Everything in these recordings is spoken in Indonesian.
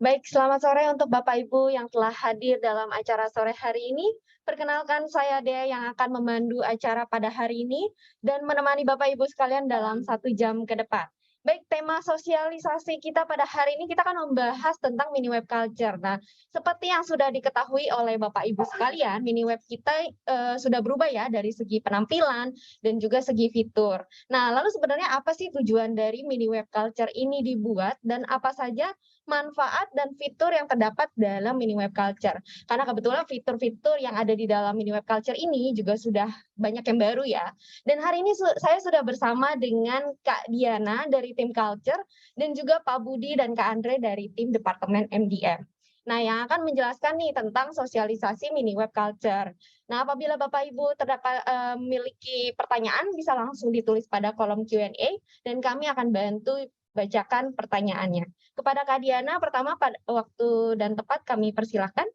Baik, selamat sore untuk Bapak Ibu yang telah hadir dalam acara sore hari ini. Perkenalkan saya Dea yang akan memandu acara pada hari ini dan menemani Bapak Ibu sekalian dalam 1 jam ke depan. Baik, tema sosialisasi kita pada hari ini kita akan membahas tentang mini web culture. Nah, seperti yang sudah diketahui oleh Bapak Ibu sekalian, mini web kita sudah berubah ya dari segi penampilan dan juga segi fitur. Nah, lalu sebenarnya apa sih tujuan dari mini web culture ini dibuat dan apa saja manfaat dan fitur yang terdapat dalam mini web culture. Karena kebetulan fitur-fitur yang ada di dalam mini web culture ini juga sudah banyak yang baru ya. Dan hari ini saya sudah bersama dengan Kak Diana dari tim culture dan juga Pak Budi dan Kak Andre dari tim departemen MDM. Nah, yang akan menjelaskan nih tentang sosialisasi mini web culture. Nah, apabila Bapak Ibu terdapat memiliki pertanyaan bisa langsung ditulis pada kolom Q&A dan kami akan bantu bacakan pertanyaannya. Kepada Kak Diana, pertama pada waktu dan tempat kami persilahkan.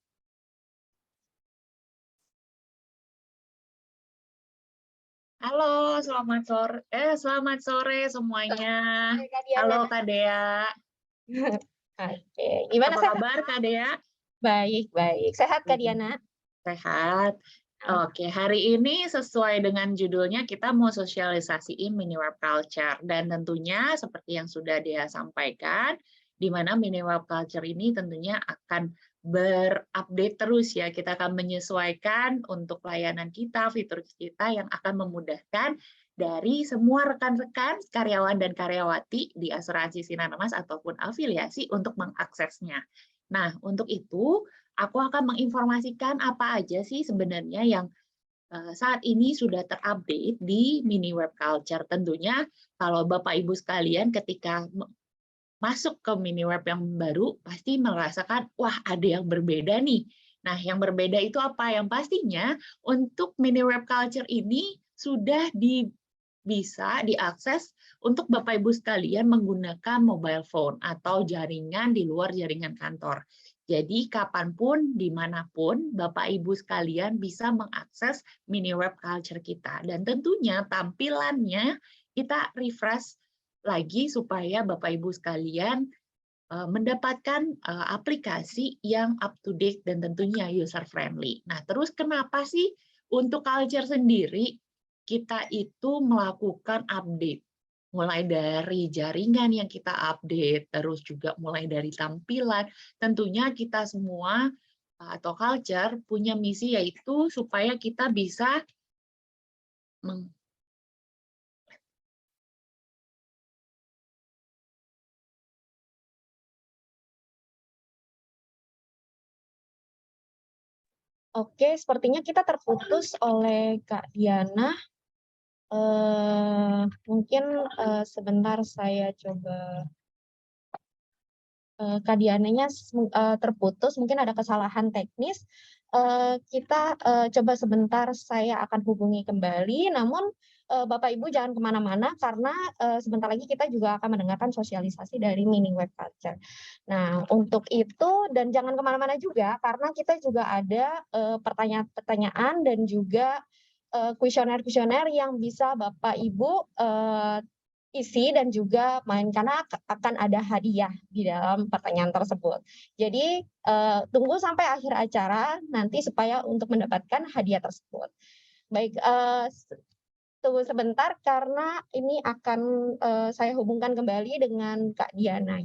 Halo, selamat sore semuanya. Oke, Kak Diana. Halo Kak Dea, Oke, gimana apa sehat? kabar Kak Dea? Baik, baik. Sehat, Kak Mhm. Diana? Sehat. Oke, hari ini sesuai dengan judulnya kita mau sosialisasiin mini web culture dan tentunya seperti yang sudah Dea sampaikan, di mana mini web culture ini tentunya akan berupdate terus ya. Kita akan menyesuaikan untuk layanan kita, fitur kita yang akan memudahkan dari semua rekan-rekan, karyawan dan karyawati di asuransi Sinar Mas ataupun afiliasi untuk mengaksesnya. Nah, untuk itu aku akan menginformasikan apa aja sih sebenarnya yang saat ini sudah terupdate di mini web culture. Tentunya kalau Bapak Ibu sekalian ketika masuk ke mini web yang baru pasti merasakan wah ada yang berbeda nih. Nah, yang berbeda itu apa? Yang pastinya untuk mini web culture ini sudah bisa diakses untuk Bapak Ibu sekalian menggunakan mobile phone atau jaringan di luar jaringan kantor. Jadi kapanpun, dimanapun, Bapak Ibu sekalian bisa mengakses mini web culture kita. Dan tentunya tampilannya kita refresh lagi supaya Bapak Ibu sekalian mendapatkan aplikasi yang up to date dan tentunya user friendly. Nah, terus kenapa sih untuk culture sendiri kita itu melakukan update? Mulai dari jaringan yang kita update, terus juga mulai dari tampilan. Tentunya kita semua atau culture punya misi yaitu supaya kita bisa Oke, sepertinya kita terputus oleh Kak Diana. Mungkin sebentar saya coba. Kak Diananya terputus, mungkin ada kesalahan teknis. Kita coba sebentar, saya akan hubungi kembali. Namun Bapak Ibu jangan kemana-mana karena sebentar lagi kita juga akan mendengarkan sosialisasi dari mini web culture. Nah, untuk itu dan jangan kemana-mana juga karena kita juga ada pertanyaan-pertanyaan dan juga kuesioner-kuesioner yang bisa Bapak Ibu isi dan juga main karena akan ada hadiah di dalam pertanyaan tersebut. Jadi, tunggu sampai akhir acara nanti supaya untuk mendapatkan hadiah tersebut. Baik, tunggu sebentar karena ini akan, saya hubungkan kembali dengan Kak Diana.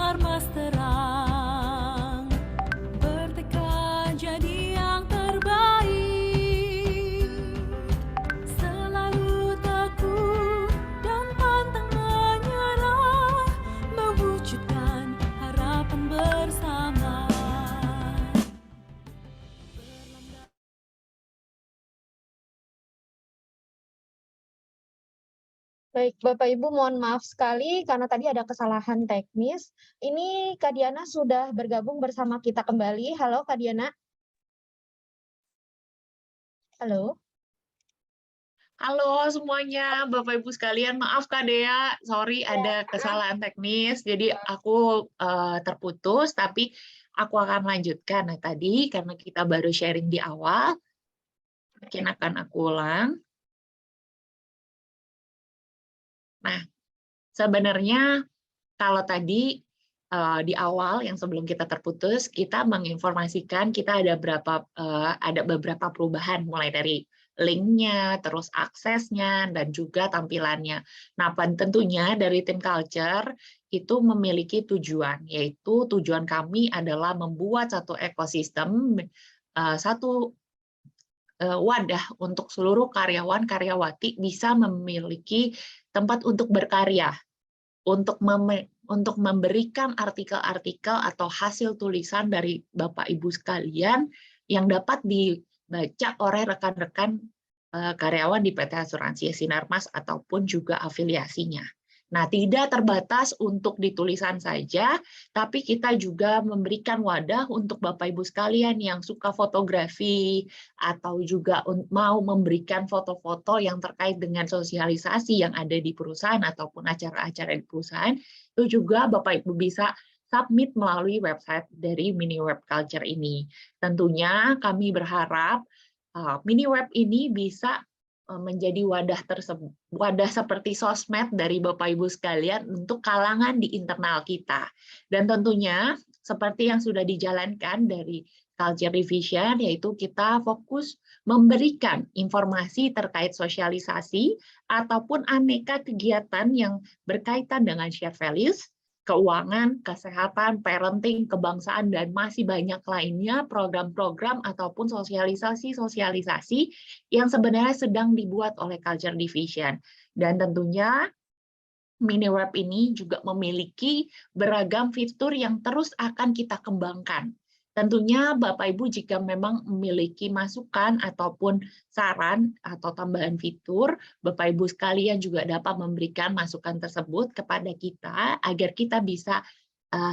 Sinarmas terang, bertekad jadi yang terbaik, selalu teguh dan pantang menyerah, mewujudkan harapan bersama. Baik, Bapak Ibu, mohon maaf sekali karena tadi ada kesalahan teknis. Ini Kak Diana sudah bergabung bersama kita kembali. Halo Kak Diana. Halo. Halo semuanya, Bapak Ibu sekalian, maaf Kak Dea, sorry ada kesalahan teknis, jadi aku terputus, tapi aku akan lanjutkan. Nah tadi karena kita baru sharing di awal, mungkin akan aku ulang. Nah, sebenarnya kalau tadi di awal yang sebelum kita terputus, kita menginformasikan kita ada beberapa perubahan mulai dari linknya, terus aksesnya, dan juga tampilannya. Nah, tentunya dari tim culture itu memiliki tujuan, yaitu tujuan kami adalah membuat satu ekosistem, satu wadah untuk seluruh karyawan-karyawati bisa memiliki tempat untuk berkarya, untuk memberikan artikel-artikel atau hasil tulisan dari Bapak Ibu sekalian yang dapat dibaca oleh rekan-rekan karyawan di PT Asuransi Sinarmas ataupun juga afiliasinya. Nah, tidak terbatas untuk di tulisan saja, tapi kita juga memberikan wadah untuk Bapak Ibu sekalian yang suka fotografi atau juga mau memberikan foto-foto yang terkait dengan sosialisasi yang ada di perusahaan ataupun acara-acara di perusahaan, itu juga Bapak Ibu bisa submit melalui website dari Mini Web Culture ini. Tentunya kami berharap Mini Web ini bisa menjadi wadah seperti sosmed dari Bapak Ibu sekalian untuk kalangan di internal kita. Dan tentunya seperti yang sudah dijalankan dari Culture Division, yaitu kita fokus memberikan informasi terkait sosialisasi ataupun aneka kegiatan yang berkaitan dengan shared values, keuangan, kesehatan, parenting, kebangsaan, dan masih banyak lainnya program-program ataupun sosialisasi-sosialisasi yang sebenarnya sedang dibuat oleh Culture Division. Dan tentunya Mini Web ini juga memiliki beragam fitur yang terus akan kita kembangkan. Tentunya Bapak Ibu jika memang memiliki masukan ataupun saran atau tambahan fitur, Bapak Ibu sekalian juga dapat memberikan masukan tersebut kepada kita agar kita bisa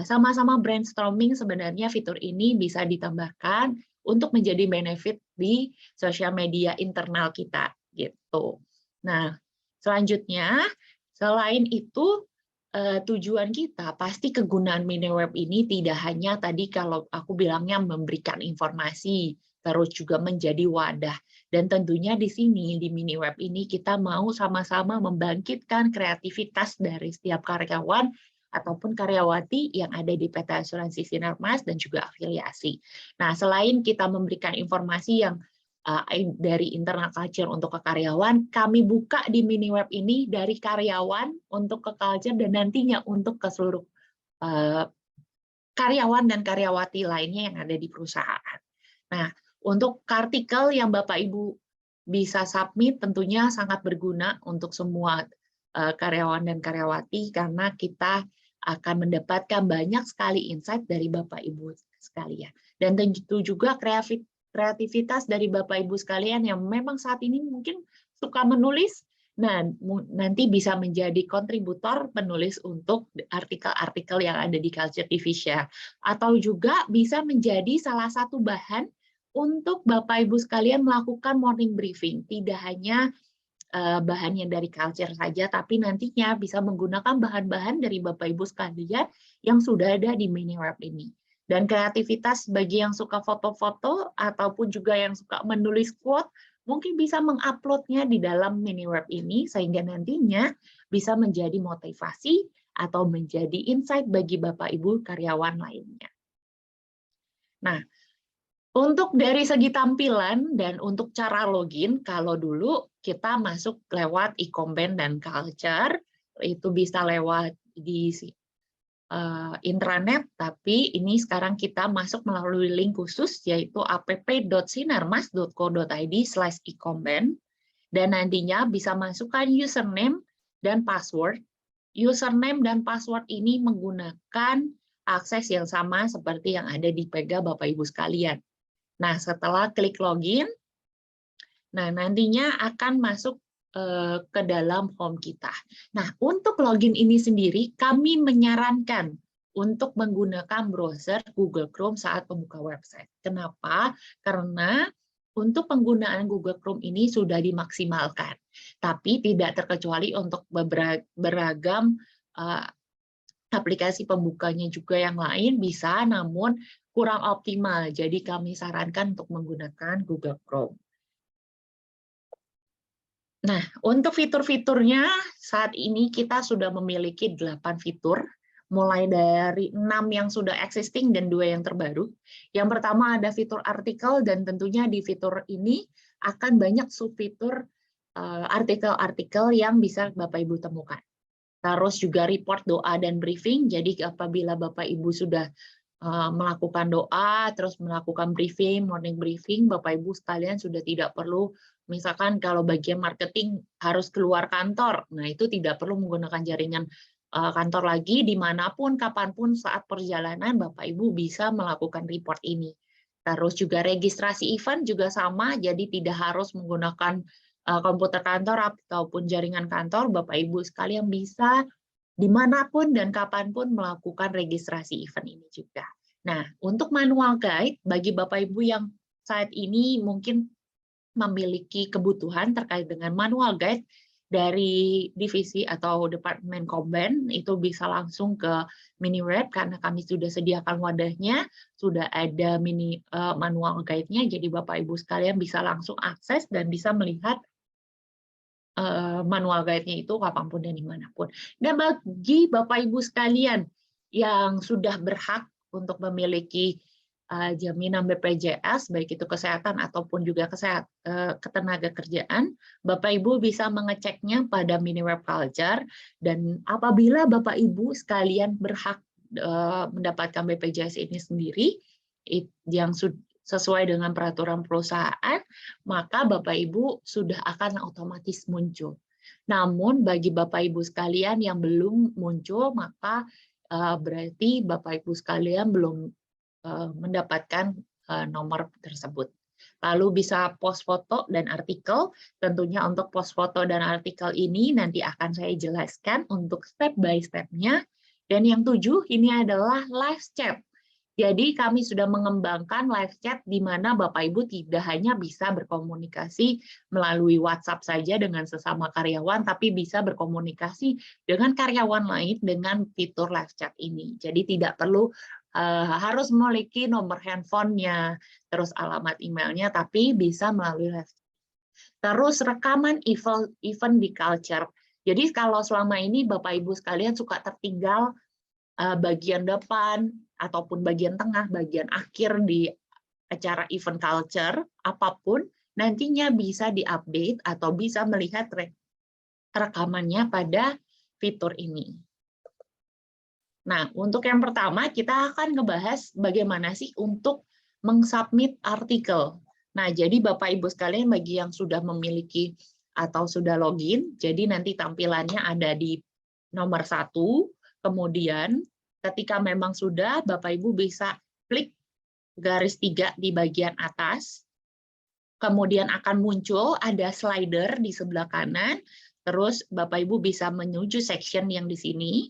sama-sama brainstorming sebenarnya fitur ini bisa ditambahkan untuk menjadi benefit di sosial media internal kita gitu. Nah, selanjutnya selain itu tujuan kita pasti kegunaan Mini Web ini tidak hanya tadi kalau aku bilangnya memberikan informasi, terus juga menjadi wadah. Dan tentunya di sini, di Mini Web ini, kita mau sama-sama membangkitkan kreativitas dari setiap karyawan ataupun karyawati yang ada di PT Asuransi Sinarmas dan juga afiliasi. Nah, selain kita memberikan informasi yang dari internal culture untuk ke karyawan, kami buka di Mini Web ini dari karyawan untuk ke culture dan nantinya untuk ke seluruh karyawan dan karyawati lainnya yang ada di perusahaan. Nah, untuk artikel yang Bapak Ibu bisa submit tentunya sangat berguna untuk semua karyawan dan karyawati karena kita akan mendapatkan banyak sekali insight dari Bapak Ibu sekalian. Dan tentu juga kreativitas dari Bapak Ibu sekalian yang memang saat ini mungkin suka menulis, nah nanti bisa menjadi kontributor penulis untuk artikel-artikel yang ada di Culture Division, atau juga bisa menjadi salah satu bahan untuk Bapak Ibu sekalian melakukan morning briefing, tidak hanya bahan yang dari culture saja, tapi nantinya bisa menggunakan bahan-bahan dari Bapak Ibu sekalian yang sudah ada di Mini Web ini. Dan kreativitas bagi yang suka foto-foto ataupun juga yang suka menulis quote, mungkin bisa menguploadnya di dalam Mini Web ini sehingga nantinya bisa menjadi motivasi atau menjadi insight bagi Bapak Ibu karyawan lainnya. Nah, untuk dari segi tampilan dan untuk cara login, kalau dulu kita masuk lewat e-comben dan culture, itu bisa lewat di intranet, tapi ini sekarang kita masuk melalui link khusus yaitu app.sinarmas.co.id/ecomben, dan nantinya bisa masukkan username dan password. Username dan password ini menggunakan akses yang sama seperti yang ada di Pega Bapak Ibu sekalian. Nah, setelah klik login, nah nantinya akan masuk ke dalam home kita. Nah, untuk login ini sendiri, kami menyarankan untuk menggunakan browser Google Chrome saat membuka website. Kenapa? Karena untuk penggunaan Google Chrome ini sudah dimaksimalkan, tapi tidak terkecuali untuk beragam aplikasi pembukanya juga yang lain bisa, namun kurang optimal. Jadi kami sarankan untuk menggunakan Google Chrome. Nah, untuk fitur-fiturnya saat ini kita sudah memiliki 8 fitur, mulai dari 6 yang sudah existing dan 2 yang terbaru. Yang pertama ada fitur artikel, dan tentunya di fitur ini akan banyak subfitur artikel-artikel yang bisa Bapak Ibu temukan. Terus juga report, doa, dan briefing. Jadi apabila Bapak Ibu sudah melakukan doa, terus melakukan briefing, morning briefing, Bapak Ibu sekalian sudah tidak perlu, misalkan kalau bagian marketing harus keluar kantor, nah itu tidak perlu menggunakan jaringan kantor lagi, dimanapun, kapanpun, saat perjalanan, Bapak Ibu bisa melakukan report ini. Terus juga registrasi event juga sama, jadi tidak harus menggunakan komputer kantor ataupun jaringan kantor, Bapak Ibu sekalian bisa dimanapun dan kapanpun melakukan registrasi event ini juga. Nah, untuk manual guide, bagi Bapak Ibu yang saat ini mungkin memiliki kebutuhan terkait dengan manual guide dari divisi atau Departemen Komben, itu bisa langsung ke MiniWeb, karena kami sudah sediakan wadahnya, sudah ada manual guide-nya, jadi Bapak Ibu sekalian bisa langsung akses dan bisa melihat manual guide-nya itu kapanpun dan dimanapun. Dan bagi Bapak Ibu sekalian yang sudah berhak untuk memiliki jaminan BPJS, baik itu kesehatan ataupun juga ketenaga kerjaan, Bapak Ibu bisa mengeceknya pada MiniWeb Culture, dan apabila Bapak Ibu sekalian berhak mendapatkan BPJS ini sendiri, yang sesuai dengan peraturan perusahaan, maka Bapak Ibu sudah akan otomatis muncul. Namun bagi Bapak Ibu sekalian yang belum muncul, maka berarti Bapak Ibu sekalian belum mendapatkan nomor tersebut. Lalu bisa post foto dan artikel. Tentunya untuk post foto dan artikel ini nanti akan saya jelaskan untuk step by step-nya. Dan yang 7 ini adalah live chat. Jadi kami sudah mengembangkan live chat di mana Bapak Ibu tidak hanya bisa berkomunikasi melalui WhatsApp saja dengan sesama karyawan, tapi bisa berkomunikasi dengan karyawan lain dengan fitur live chat ini. Jadi tidak perlu harus memiliki nomor handphonenya, terus alamat emailnya, tapi bisa melalui live chat. Terus rekaman event di Culture. Jadi kalau selama ini Bapak Ibu sekalian suka tertinggal bagian depan ataupun bagian tengah, bagian akhir di acara event Culture, apapun, nantinya bisa diupdate atau bisa melihat rekamannya pada fitur ini. Nah, untuk yang pertama kita akan ngebahas bagaimana sih untuk mengsubmit artikel. Nah, jadi Bapak Ibu sekalian bagi yang sudah memiliki atau sudah login, jadi nanti tampilannya ada di nomor 1, kemudian ketika memang sudah, Bapak Ibu bisa klik garis 3 di bagian atas, kemudian akan muncul ada slider di sebelah kanan, terus Bapak Ibu bisa menuju section yang di sini,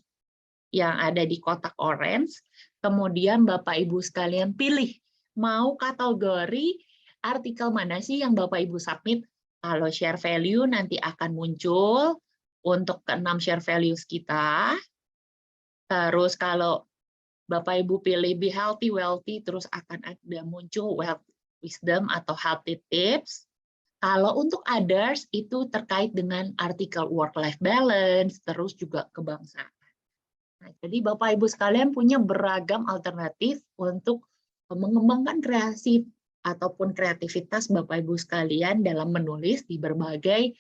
yang ada di kotak orange, kemudian Bapak Ibu sekalian pilih mau kategori artikel mana sih yang Bapak Ibu submit. Kalau share value nanti akan muncul untuk ke-6 share values kita. Terus kalau Bapak Ibu pilih be healthy, wealthy, terus akan ada muncul wealth, wisdom atau healthy tips. Kalau untuk others itu terkait dengan artikel work-life balance, terus juga kebangsaan. Nah, jadi Bapak Ibu sekalian punya beragam alternatif untuk mengembangkan kreasi ataupun kreativitas Bapak Ibu sekalian dalam menulis di berbagai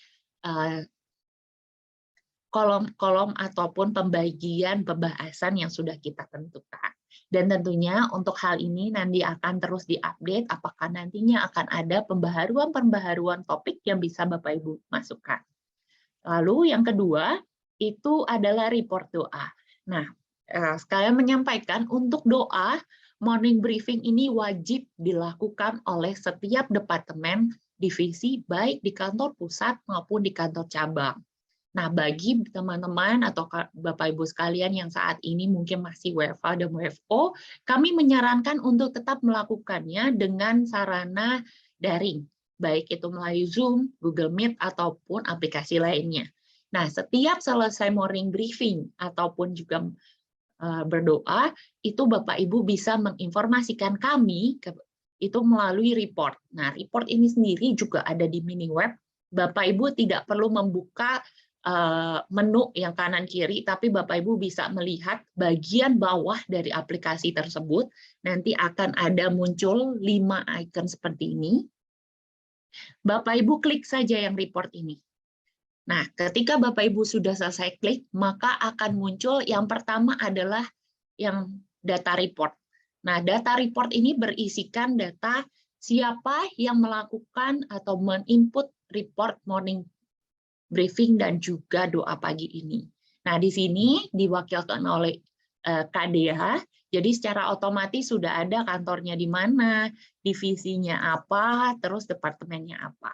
kolom-kolom ataupun pembagian pembahasan yang sudah kita tentukan. Dan tentunya untuk hal ini nanti akan terus diupdate apakah nantinya akan ada pembaharuan topik yang bisa Bapak Ibu masukkan. Lalu yang kedua itu adalah report doa. Nah, sekalian menyampaikan untuk doa morning briefing ini wajib dilakukan oleh setiap departemen divisi baik di kantor pusat maupun di kantor cabang. Nah, bagi teman-teman atau Bapak Ibu sekalian yang saat ini mungkin masih WFA dan WFO, kami menyarankan untuk tetap melakukannya dengan sarana daring, baik itu melalui Zoom, Google Meet, ataupun aplikasi lainnya. Nah, setiap selesai morning briefing ataupun juga berdoa, itu Bapak Ibu bisa menginformasikan kami itu melalui report. Nah, report ini sendiri juga ada di MiniWeb. Bapak Ibu tidak perlu membuka menu yang kanan kiri, tapi Bapak Ibu bisa melihat bagian bawah dari aplikasi tersebut. Nanti akan ada muncul 5 icon seperti ini. Bapak Ibu klik saja yang report ini. Nah, ketika Bapak Ibu sudah selesai klik, maka akan muncul yang pertama adalah yang data report. Nah, data report ini berisikan data siapa yang melakukan atau men-input report morning briefing dan juga doa pagi ini. Nah, di sini diwakilkan oleh KDA, jadi secara otomatis sudah ada kantornya di mana, divisinya apa, terus departemennya apa.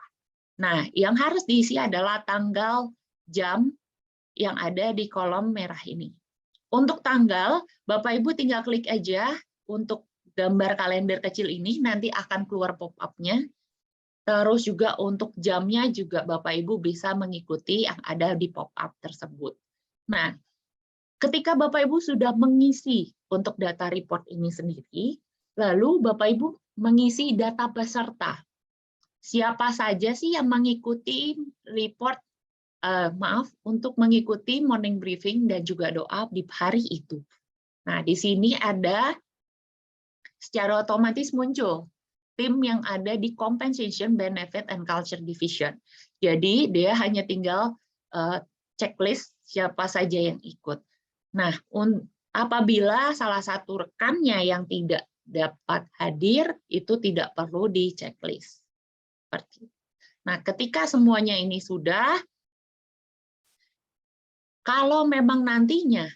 Nah, yang harus diisi adalah tanggal, jam yang ada di kolom merah ini. Untuk tanggal, Bapak Ibu tinggal klik aja untuk gambar kalender kecil ini, nanti akan keluar pop-up-nya. Terus juga untuk jamnya juga Bapak Ibu bisa mengikuti yang ada di pop-up tersebut. Nah, ketika Bapak Ibu sudah mengisi untuk data report ini sendiri, lalu Bapak Ibu mengisi data peserta. Siapa saja sih yang mengikuti report, untuk mengikuti morning briefing dan juga doa di hari itu. Nah, di sini ada secara otomatis muncul tim yang ada di Compensation, Benefit, and Culture Division. Jadi dia hanya tinggal checklist siapa saja yang ikut. Nah, apabila salah satu rekannya yang tidak dapat hadir, itu tidak perlu di checklist. Nah, ketika semuanya ini sudah, kalau memang nantinya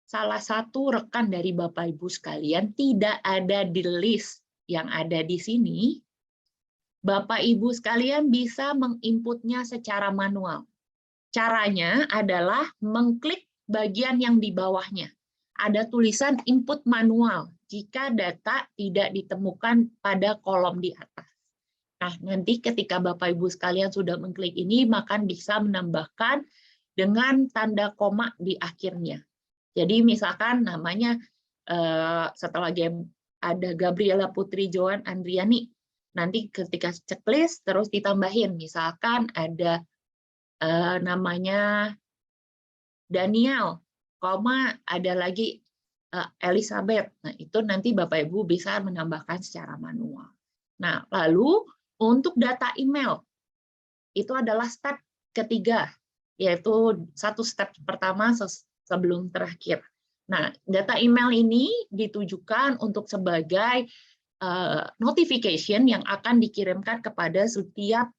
salah satu rekan dari Bapak Ibu sekalian tidak ada di list yang ada di sini, Bapak Ibu sekalian bisa menginputnya secara manual. Caranya adalah mengklik bagian yang di bawahnya. Ada tulisan input manual jika data tidak ditemukan pada kolom di atas. Nah, nanti ketika Bapak Ibu sekalian sudah mengklik ini, maka bisa menambahkan dengan tanda koma di akhirnya. Jadi misalkan namanya setelah game ada Gabriela Putri Joan Andriani. Nanti ketika checklist terus ditambahin, misalkan ada namanya Daniel, ada lagi Elizabeth. Nah, itu nanti Bapak Ibu bisa menambahkan secara manual. Nah, lalu untuk data email, itu adalah step ketiga, yaitu satu step pertama sebelum terakhir. Nah, data email ini ditujukan untuk sebagai notification yang akan dikirimkan kepada setiap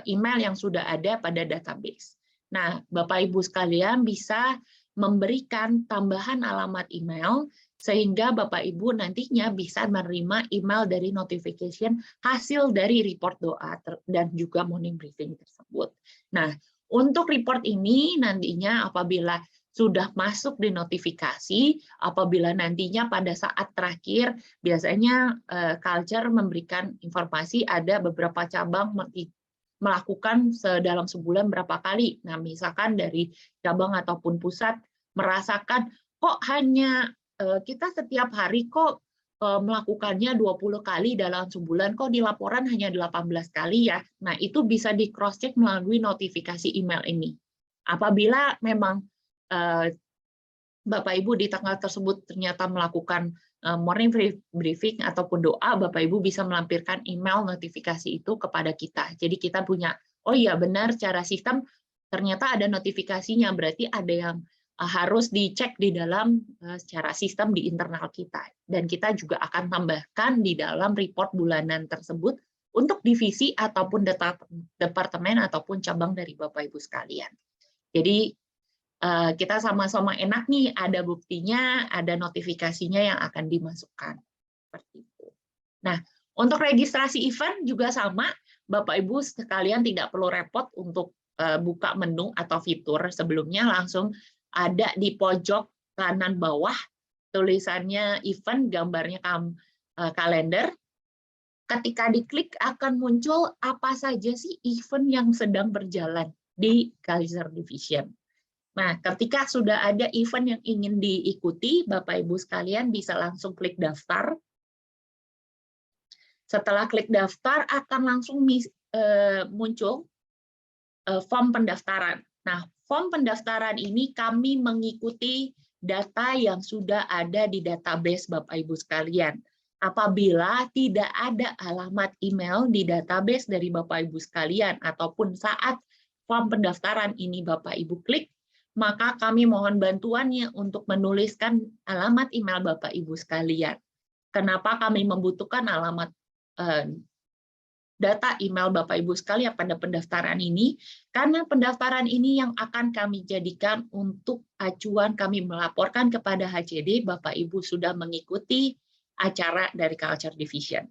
email yang sudah ada pada database. Nah, Bapak Ibu sekalian bisa memberikan tambahan alamat email sehingga Bapak Ibu nantinya bisa menerima email dari notification hasil dari report doa dan juga morning briefing tersebut. Nah, untuk report ini nantinya apabila sudah masuk di notifikasi, apabila nantinya pada saat terakhir, biasanya Culture memberikan informasi ada beberapa cabang melakukan dalam sebulan berapa kali. Nah, misalkan dari cabang ataupun pusat merasakan kok hanya kita setiap hari kok melakukannya 20 kali dalam sebulan, kok di laporan hanya 18 kali ya. Nah, itu bisa di cross check melalui notifikasi email ini. Apabila memang Bapak Ibu di tanggal tersebut ternyata melakukan morning briefing ataupun doa, Bapak Ibu bisa melampirkan email notifikasi itu kepada kita. Jadi kita punya, oh iya benar secara sistem ternyata ada notifikasinya, berarti ada yang harus dicek di dalam secara sistem di internal kita. Dan kita juga akan tambahkan di dalam report bulanan tersebut untuk divisi ataupun departemen ataupun cabang dari Bapak Ibu sekalian. Jadi kita sama-sama enak nih, ada buktinya, ada notifikasinya yang akan dimasukkan. Seperti itu. Nah, untuk registrasi event juga sama, Bapak Ibu sekalian tidak perlu repot untuk buka menu atau fitur. Sebelumnya langsung ada di pojok kanan bawah tulisannya event, gambarnya kalender. Ketika diklik akan muncul apa saja sih event yang sedang berjalan di Culture Division. Nah, ketika sudah ada event yang ingin diikuti, Bapak Ibu sekalian bisa langsung klik daftar. Setelah klik daftar akan langsung muncul form pendaftaran. Nah, form pendaftaran ini kami mengikuti data yang sudah ada di database Bapak Ibu sekalian. Apabila tidak ada alamat email di database dari Bapak Ibu sekalian, ataupun saat form pendaftaran ini Bapak Ibu klik, maka kami mohon bantuannya untuk menuliskan alamat email Bapak Ibu sekalian. Kenapa kami membutuhkan alamat data email Bapak Ibu sekalian pada pendaftaran ini? Karena pendaftaran ini yang akan kami jadikan untuk acuan kami melaporkan kepada HCD Bapak Ibu sudah mengikuti acara dari Culture Division.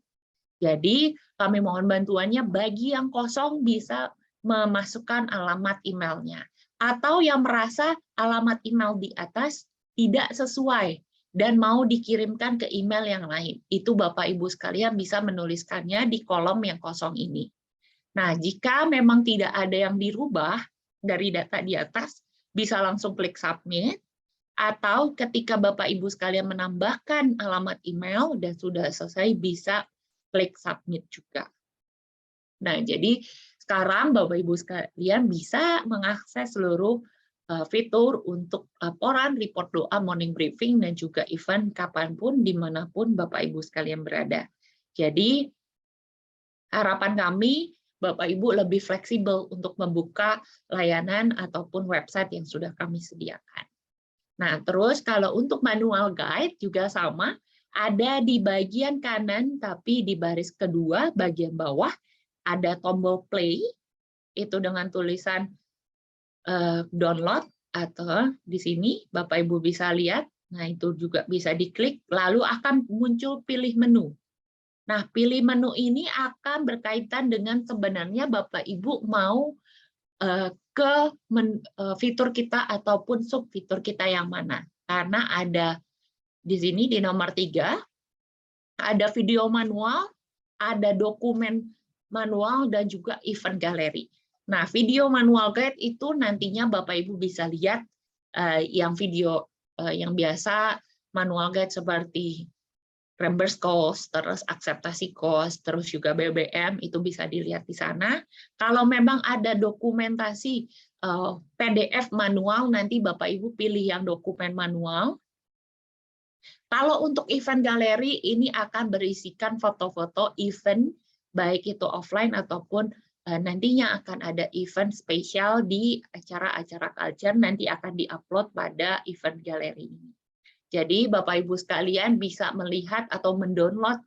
Jadi kami mohon bantuannya bagi yang kosong bisa memasukkan alamat emailnya. Atau yang merasa alamat email di atas tidak sesuai dan mau dikirimkan ke email yang lain. Itu Bapak Ibu sekalian bisa menuliskannya di kolom yang kosong ini. Nah, jika memang tidak ada yang dirubah dari data di atas, bisa langsung klik submit, atau ketika Bapak Ibu sekalian menambahkan alamat email dan sudah selesai, bisa klik submit juga. Nah, jadi sekarang Bapak Ibu sekalian bisa mengakses seluruh fitur untuk laporan, report doa, morning briefing, dan juga event kapanpun, dimanapun Bapak Ibu sekalian berada. Jadi, harapan kami, Bapak Ibu lebih fleksibel untuk membuka layanan ataupun website yang sudah kami sediakan. Nah, terus kalau untuk manual guide juga sama, ada di bagian kanan, tapi di baris kedua, bagian bawah, ada tombol play, itu dengan tulisan download, atau di sini Bapak Ibu bisa lihat, nah itu juga bisa diklik, lalu akan muncul pilih menu. Nah, pilih menu ini akan berkaitan dengan sebenarnya Bapak Ibu mau ke fitur kita ataupun sub fitur kita yang mana. Karena ada di sini di nomor 3, ada video manual, ada dokumen manual, dan juga event galeri. Nah, video manual guide itu nantinya Bapak Ibu bisa lihat yang video yang biasa manual guide seperti reimburse cost, terus akseptasi cost, terus juga BBM, itu bisa dilihat di sana. Kalau memang ada dokumentasi PDF manual, nanti Bapak Ibu pilih yang dokumen manual. Kalau untuk event galeri, ini akan berisikan foto-foto event, baik itu offline ataupun nantinya akan ada event spesial di acara-acara culture, nanti akan diupload pada event galeri ini. Jadi Bapak Ibu sekalian bisa melihat atau mendownload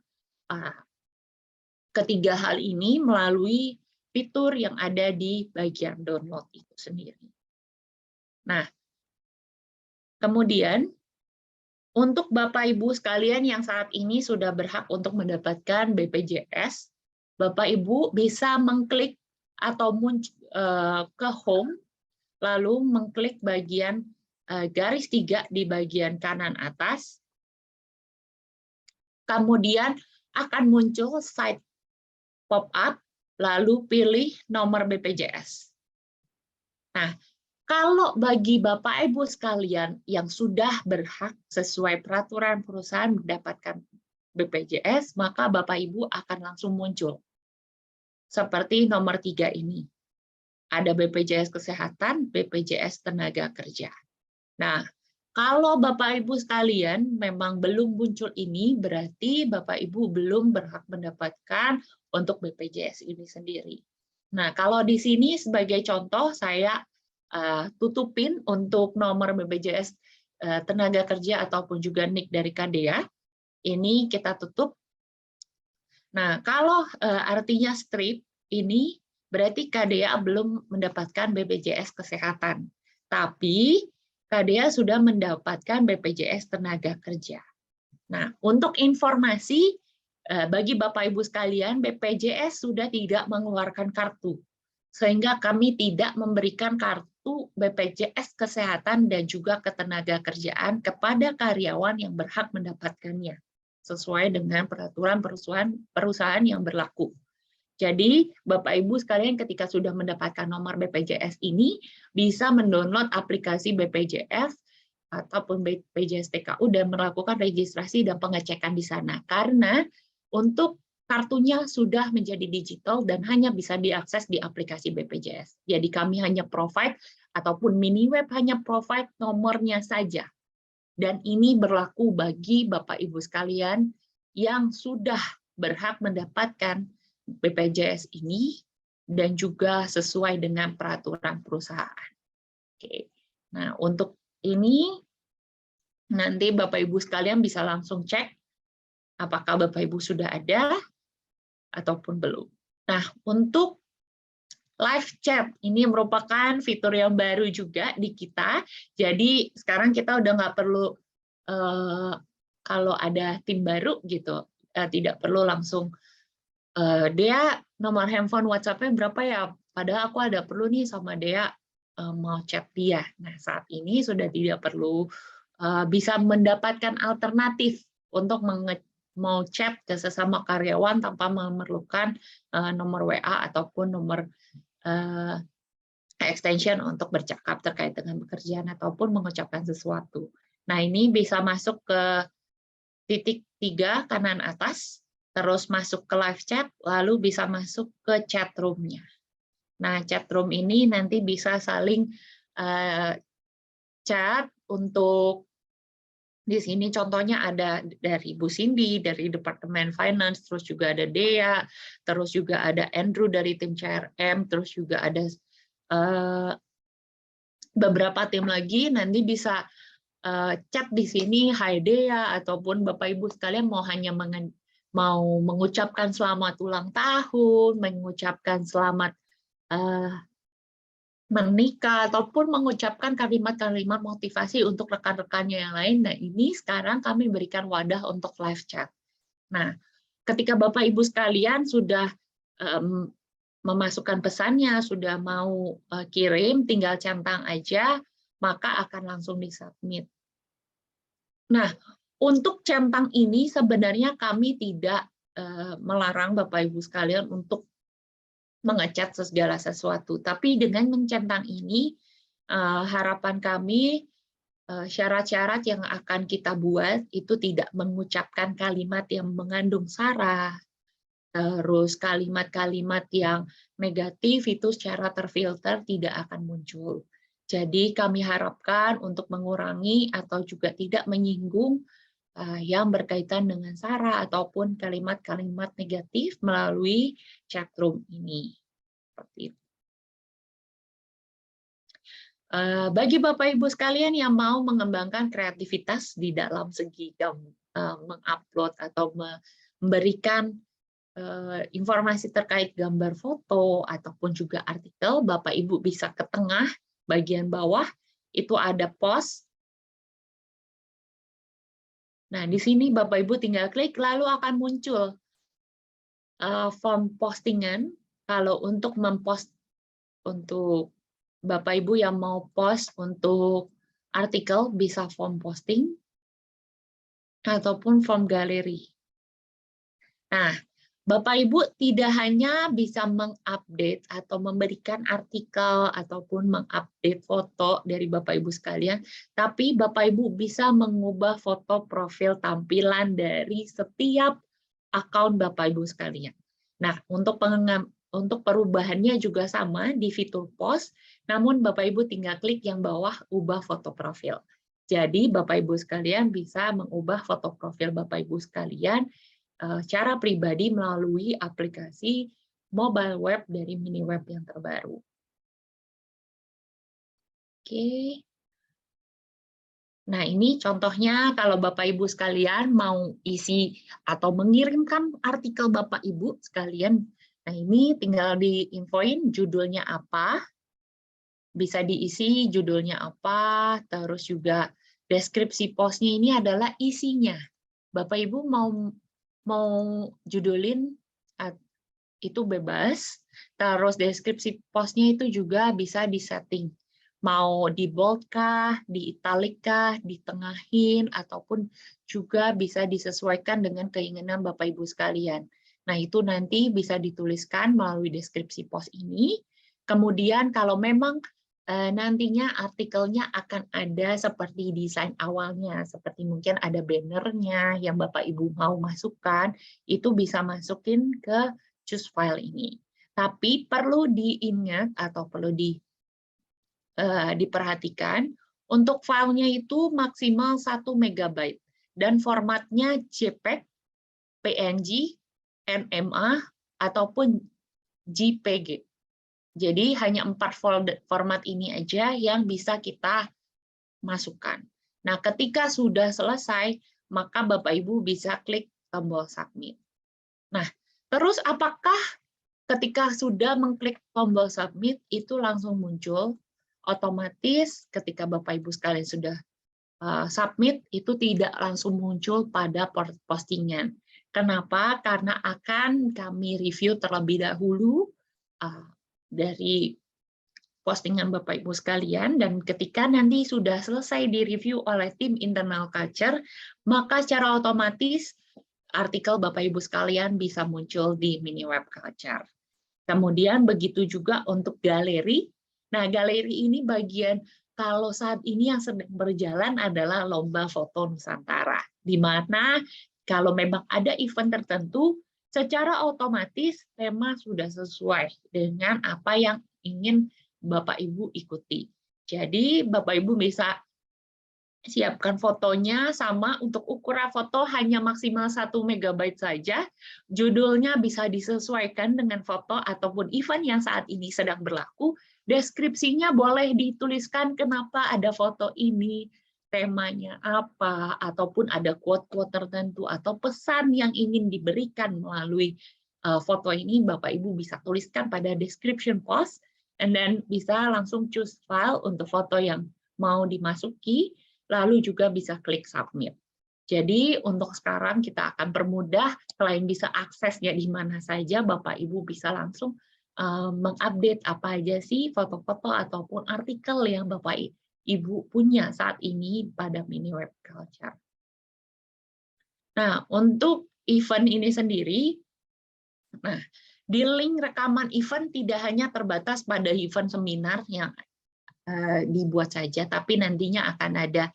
ketiga hal ini melalui fitur yang ada di bagian download itu sendiri. Nah, kemudian untuk Bapak Ibu sekalian yang saat ini sudah berhak untuk mendapatkan BPJS, Bapak Ibu bisa mengklik atau ke home, lalu mengklik bagian garis 3 di bagian kanan atas, kemudian akan muncul site pop-up, lalu pilih nomor BPJS. Nah, kalau bagi Bapak Ibu sekalian yang sudah berhak sesuai peraturan perusahaan mendapatkan BPJS, maka Bapak Ibu akan langsung muncul. Seperti nomor 3 ini. Ada BPJS Kesehatan, BPJS Tenaga Kerja. Nah, kalau Bapak Ibu sekalian memang belum muncul ini, berarti Bapak Ibu belum berhak mendapatkan untuk BPJS ini sendiri. Nah, kalau di sini sebagai contoh, saya tutupin untuk nomor BPJS tenaga kerja ataupun juga NIK dari KDEA. Ini kita tutup. Nah, kalau artinya strip ini berarti KDEA belum mendapatkan BPJS Kesehatan. Tapi KDEA sudah mendapatkan BPJS Tenaga Kerja. Nah, untuk informasi bagi Bapak Ibu sekalian, BPJS sudah tidak mengeluarkan kartu. Sehingga kami tidak memberikan kartu BPJS Kesehatan dan juga Ketenagakerjaan kepada karyawan yang berhak mendapatkannya, sesuai dengan peraturan perusahaan yang berlaku. Jadi, Bapak Ibu sekalian ketika sudah mendapatkan nomor BPJS ini, bisa mendownload aplikasi BPJS ataupun BPJS TKU dan melakukan registrasi dan pengecekan di sana. Karena untuk kartunya sudah menjadi digital dan hanya bisa diakses di aplikasi BPJS. Jadi kami hanya provide, ataupun Miniweb hanya provide nomornya saja. Dan ini berlaku bagi Bapak Ibu sekalian yang sudah berhak mendapatkan BPJS ini dan juga sesuai dengan peraturan perusahaan. Oke. Nah, untuk ini nanti Bapak Ibu sekalian bisa langsung cek apakah Bapak Ibu sudah ada ataupun belum. Nah, untuk live chat ini merupakan fitur yang baru juga di kita. Jadi sekarang kita udah nggak perlu kalau ada tim baru gitu, tidak perlu langsung Dea nomor handphone WhatsApp-nya berapa ya? Padahal aku ada perlu nih sama Dea mau chat dia. Nah, saat ini sudah tidak perlu, bisa mendapatkan alternatif untuk mau chat ke sesama karyawan tanpa memerlukan nomor WA ataupun nomor extension untuk bercakap terkait dengan pekerjaan ataupun mengucapkan sesuatu. Nah, ini bisa masuk ke titik 3 kanan atas, terus masuk ke live chat, lalu bisa masuk ke chat room-nya. Nah, chat room ini nanti bisa saling chat untuk di sini contohnya ada dari Bu Cindy, dari Departemen Finance, terus juga ada Dea, terus juga ada Andrew dari tim CRM, terus juga ada beberapa tim lagi, nanti bisa chat di sini, Hai Dea, ataupun Bapak Ibu sekalian mau mengucapkan selamat ulang tahun, mengucapkan selamat menikah, ataupun mengucapkan kalimat-kalimat motivasi untuk rekan-rekannya yang lain. Nah, ini sekarang kami berikan wadah untuk live chat. Nah, ketika Bapak Ibu sekalian sudah memasukkan pesannya, sudah mau kirim, tinggal centang aja, maka akan langsung disubmit. Nah, untuk centang ini sebenarnya kami tidak melarang Bapak Ibu sekalian untuk mengecat segala sesuatu, tapi dengan mencentang ini harapan kami syarat-syarat yang akan kita buat itu tidak mengucapkan kalimat yang mengandung sara, terus kalimat-kalimat yang negatif itu secara terfilter tidak akan muncul. Jadi kami harapkan untuk mengurangi atau juga tidak menyinggung yang berkaitan dengan sara ataupun kalimat-kalimat negatif melalui chatroom ini. Seperti itu. Bagi Bapak Ibu sekalian yang mau mengembangkan kreativitas di dalam segi mengupload atau memberikan informasi terkait gambar foto ataupun juga artikel, Bapak Ibu bisa ke tengah bagian bawah itu ada post. Nah, di sini Bapak Ibu tinggal klik, lalu akan muncul form postingan. Kalau untuk mempost, untuk Bapak Ibu yang mau post untuk artikel, bisa form posting, ataupun form galeri. Nah, Bapak Ibu tidak hanya bisa mengupdate atau memberikan artikel ataupun mengupdate foto dari Bapak Ibu sekalian, tapi Bapak Ibu bisa mengubah foto profil tampilan dari setiap akun Bapak Ibu sekalian. Nah, untuk perubahannya juga sama di fitur post, namun Bapak Ibu tinggal klik yang bawah ubah foto profil. Jadi Bapak Ibu sekalian bisa mengubah foto profil Bapak Ibu sekalian secara pribadi melalui aplikasi mobile web dari Miniweb yang terbaru. Oke. Nah, ini contohnya kalau Bapak Ibu sekalian mau isi atau mengirimkan artikel Bapak Ibu sekalian. Nah, ini tinggal diinfoin judulnya apa, bisa diisi judulnya apa, terus juga deskripsi postnya ini adalah isinya. Bapak Ibu mau judulin itu bebas, terus deskripsi postnya itu juga bisa disetting. Mau di bold kah, di italic kah, ditengahin, ataupun juga bisa disesuaikan dengan keinginan Bapak Ibu sekalian. Nah, itu nanti bisa dituliskan melalui deskripsi post ini. Kemudian kalau memang nantinya artikelnya akan ada seperti desain awalnya, seperti mungkin ada bannernya yang Bapak Ibu mau masukkan, itu bisa masukin ke choose file ini. Tapi perlu diingat atau perlu diperhatikan, untuk filenya itu maksimal 1 MB dan formatnya JPEG, PNG, NMA, ataupun JPG. Jadi hanya 4 format ini aja yang bisa kita masukkan. Nah, ketika sudah selesai, maka Bapak Ibu bisa klik tombol submit. Nah, terus apakah ketika sudah mengklik tombol submit itu langsung muncul? Otomatis ketika Bapak Ibu sekalian sudah submit, itu tidak langsung muncul pada postingan. Kenapa? Karena akan kami review terlebih dahulu dari postingan Bapak Ibu sekalian, dan ketika nanti sudah selesai direview oleh tim internal culture, maka secara otomatis artikel Bapak Ibu sekalian bisa muncul di mini web culture. Kemudian begitu juga untuk galeri. Nah, galeri ini bagian kalau saat ini yang sedang berjalan adalah lomba foto Nusantara, di mana kalau memang ada event tertentu, secara otomatis tema sudah sesuai dengan apa yang ingin Bapak Ibu ikuti. Jadi Bapak Ibu bisa siapkan fotonya sama, untuk ukuran foto hanya maksimal 1 MB saja. Judulnya bisa disesuaikan dengan foto ataupun event yang saat ini sedang berlaku. Deskripsinya boleh dituliskan kenapa ada foto ini, temanya apa, ataupun ada quote-quote tertentu atau pesan yang ingin diberikan melalui foto ini, Bapak Ibu bisa tuliskan pada description post, and then bisa langsung choose file untuk foto yang mau dimasuki, lalu juga bisa klik submit. Jadi untuk sekarang kita akan permudah, selain bisa aksesnya di mana saja, Bapak Ibu bisa langsung mengupdate apa aja sih foto-foto ataupun artikel yang Bapak Ibu punya saat ini pada mini web culture. Nah, untuk event ini sendiri, nah, di link rekaman event tidak hanya terbatas pada event seminar yang dibuat saja, tapi nantinya akan ada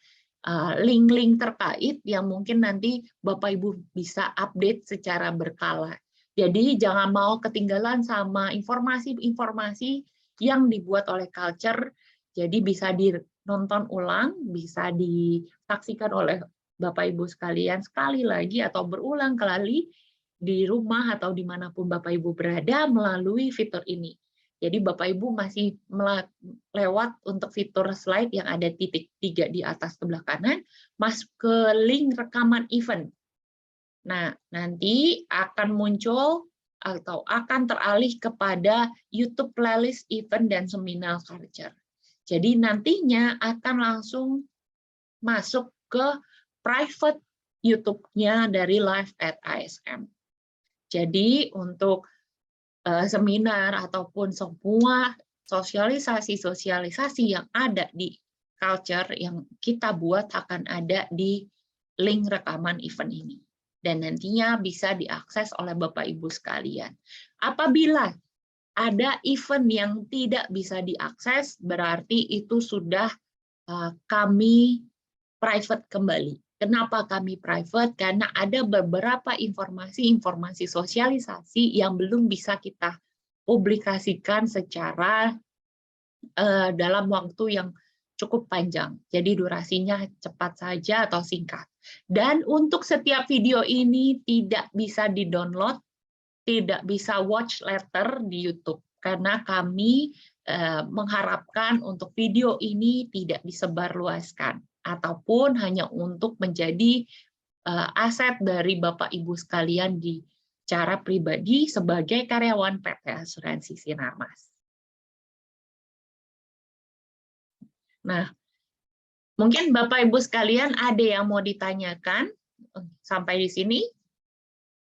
link-link terkait yang mungkin nanti Bapak Ibu bisa update secara berkala. Jadi jangan mau ketinggalan sama informasi-informasi yang dibuat oleh culture, jadi bisa nonton ulang, bisa disaksikan oleh Bapak Ibu sekalian sekali lagi atau berulang kali di rumah atau dimanapun Bapak Ibu berada melalui fitur ini. Jadi Bapak Ibu masih lewat untuk fitur slide yang ada titik 3 di atas sebelah kanan, masuk ke link rekaman event. Nah, nanti akan muncul atau akan teralih kepada YouTube playlist event dan seminar culture. Jadi nantinya akan langsung masuk ke private YouTube-nya dari Live at ISM. Jadi untuk seminar ataupun semua sosialisasi yang ada di culture yang kita buat akan ada di link rekaman event ini. Dan nantinya bisa diakses oleh Bapak Ibu sekalian. Apabila ada event yang tidak bisa diakses, berarti itu sudah kami private kembali. Kenapa kami private? Karena ada beberapa informasi sosialisasi yang belum bisa kita publikasikan secara dalam waktu yang cukup panjang. Jadi durasinya cepat saja atau singkat. Dan untuk setiap video ini tidak bisa di-download, tidak bisa watch later di YouTube. karena kami mengharapkan untuk video ini tidak disebarluaskan ataupun hanya untuk menjadi aset dari Bapak Ibu sekalian di cara pribadi sebagai karyawan PT Asuransi Sinarmas. Nah, mungkin Bapak Ibu sekalian ada yang mau ditanyakan sampai di sini?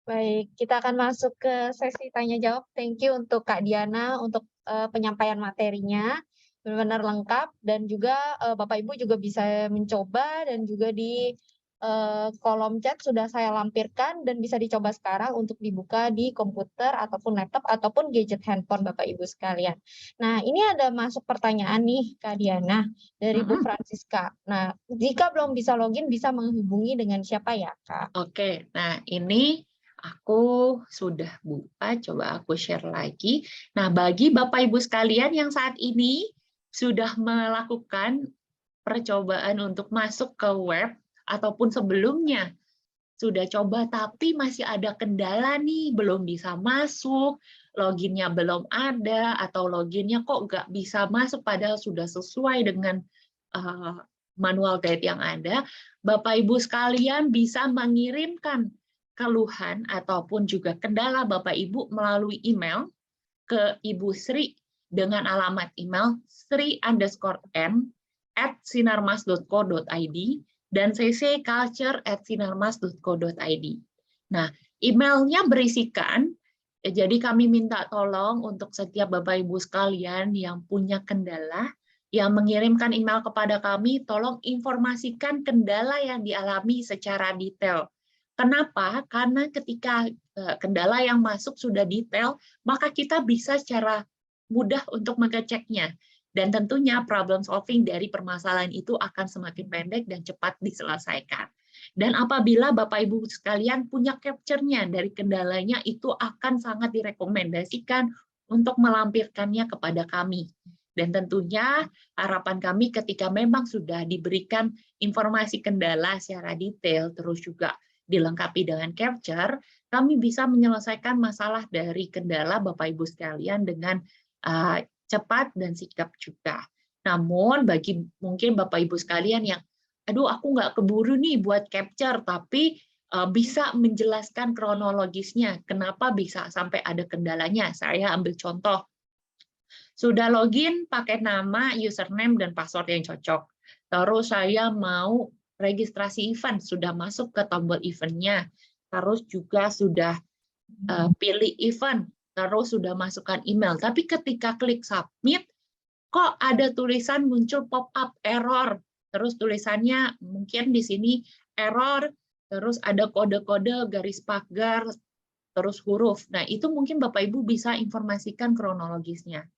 Baik, kita akan masuk ke sesi tanya jawab. Thank you untuk Kak Diana untuk penyampaian materinya. Benar-benar lengkap dan juga Bapak Ibu juga bisa mencoba dan juga di kolom chat sudah saya lampirkan dan bisa dicoba sekarang untuk dibuka di komputer ataupun laptop ataupun gadget handphone Bapak Ibu sekalian. Nah, ini ada masuk pertanyaan nih Kak Diana dari Bu Francisca. Nah, jika belum bisa login bisa menghubungi dengan siapa ya, Kak? Oke, nah ini aku sudah buka, coba aku share lagi. Nah, bagi Bapak Ibu sekalian yang saat ini sudah melakukan percobaan untuk masuk ke web ataupun sebelumnya sudah coba tapi masih ada kendala nih, belum bisa masuk, loginnya belum ada, atau loginnya kok nggak bisa masuk padahal sudah sesuai dengan manual guide yang ada, Bapak Ibu sekalian bisa mengirimkan keluhan ataupun juga kendala Bapak Ibu melalui email ke Ibu Sri dengan alamat email sri_n@sinarmas.co.id dan cc culture@sinarmas.co.id. Nah, emailnya berisikan, jadi kami minta tolong untuk setiap Bapak Ibu sekalian yang punya kendala, yang mengirimkan email kepada kami, tolong informasikan kendala yang dialami secara detail. Kenapa? Karena ketika kendala yang masuk sudah detail, maka kita bisa secara mudah untuk mengeceknya. Dan tentunya problem solving dari permasalahan itu akan semakin pendek dan cepat diselesaikan. Dan apabila Bapak Ibu sekalian punya capture-nya dari kendalanya, itu akan sangat direkomendasikan untuk melampirkannya kepada kami. Dan tentunya harapan kami ketika memang sudah diberikan informasi kendala secara detail, terus juga dilengkapi dengan capture, kami bisa menyelesaikan masalah dari kendala Bapak Ibu sekalian dengan cepat dan sigap juga. Namun bagi mungkin Bapak Ibu sekalian yang, aduh aku nggak keburu nih buat capture, tapi bisa menjelaskan kronologisnya, kenapa bisa sampai ada kendalanya. Saya ambil contoh, sudah login pakai nama, username, dan password yang cocok. Terus saya mau registrasi event, sudah masuk ke tombol eventnya, terus juga sudah pilih event, terus sudah masukkan email. Tapi ketika klik submit, kok ada tulisan muncul pop-up error. Terus tulisannya mungkin di sini error, terus ada kode-kode garis pagar, terus huruf. Nah, itu mungkin Bapak Ibu bisa informasikan kronologisnya.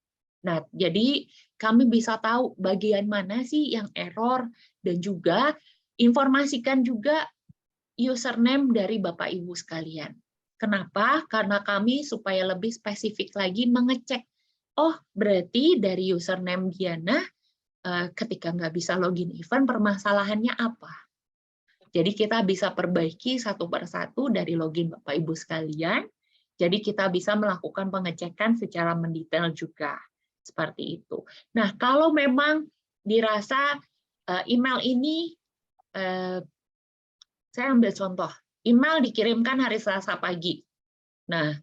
Nah, jadi kami bisa tahu bagian mana sih yang error dan juga informasikan juga username dari Bapak Ibu sekalian. Kenapa? Karena kami supaya lebih spesifik lagi mengecek, oh berarti dari username Diana ketika nggak bisa login event permasalahannya apa. Jadi kita bisa perbaiki satu persatu dari login Bapak Ibu sekalian. Jadi kita bisa melakukan pengecekan secara mendetail juga. Seperti itu. Nah, kalau memang dirasa email ini, saya ambil contoh, email dikirimkan hari Selasa pagi. Nah,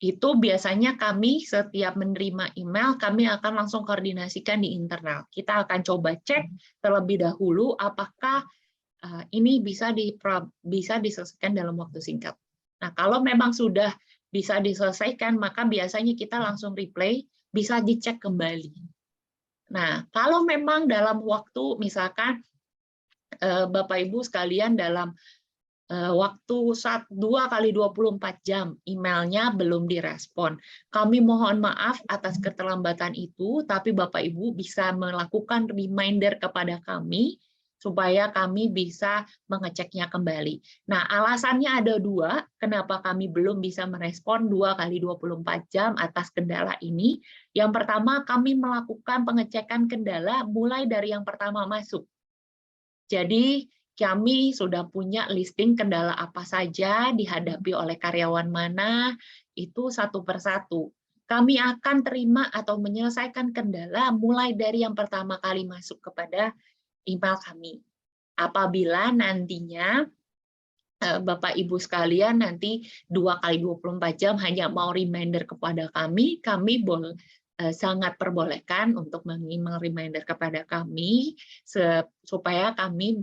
itu biasanya kami setiap menerima email, kami akan langsung koordinasikan di internal. Kita akan coba cek terlebih dahulu apakah ini bisa diselesaikan dalam waktu singkat. Nah, kalau memang sudah bisa diselesaikan, maka biasanya kita langsung replay, bisa dicek kembali. Nah, kalau memang dalam waktu, misalkan Bapak Ibu sekalian dalam waktu 2 kali 24 jam emailnya belum direspon. Kami mohon maaf atas keterlambatan itu, tapi Bapak Ibu bisa melakukan reminder kepada kami supaya kami bisa mengeceknya kembali. Nah, alasannya ada 2, kenapa kami belum bisa merespon 2 kali 24 jam atas kendala ini. Yang pertama, kami melakukan pengecekan kendala mulai dari yang pertama masuk. Jadi, kami sudah punya listing kendala apa saja dihadapi oleh karyawan mana, itu satu persatu. kami akan terima atau menyelesaikan kendala mulai dari yang pertama kali masuk kepada email kami. Apabila nantinya Bapak Ibu sekalian nanti 2 kali 24 jam hanya mau reminder kepada kami sangat perbolehkan untuk meng-email reminder kepada kami supaya kami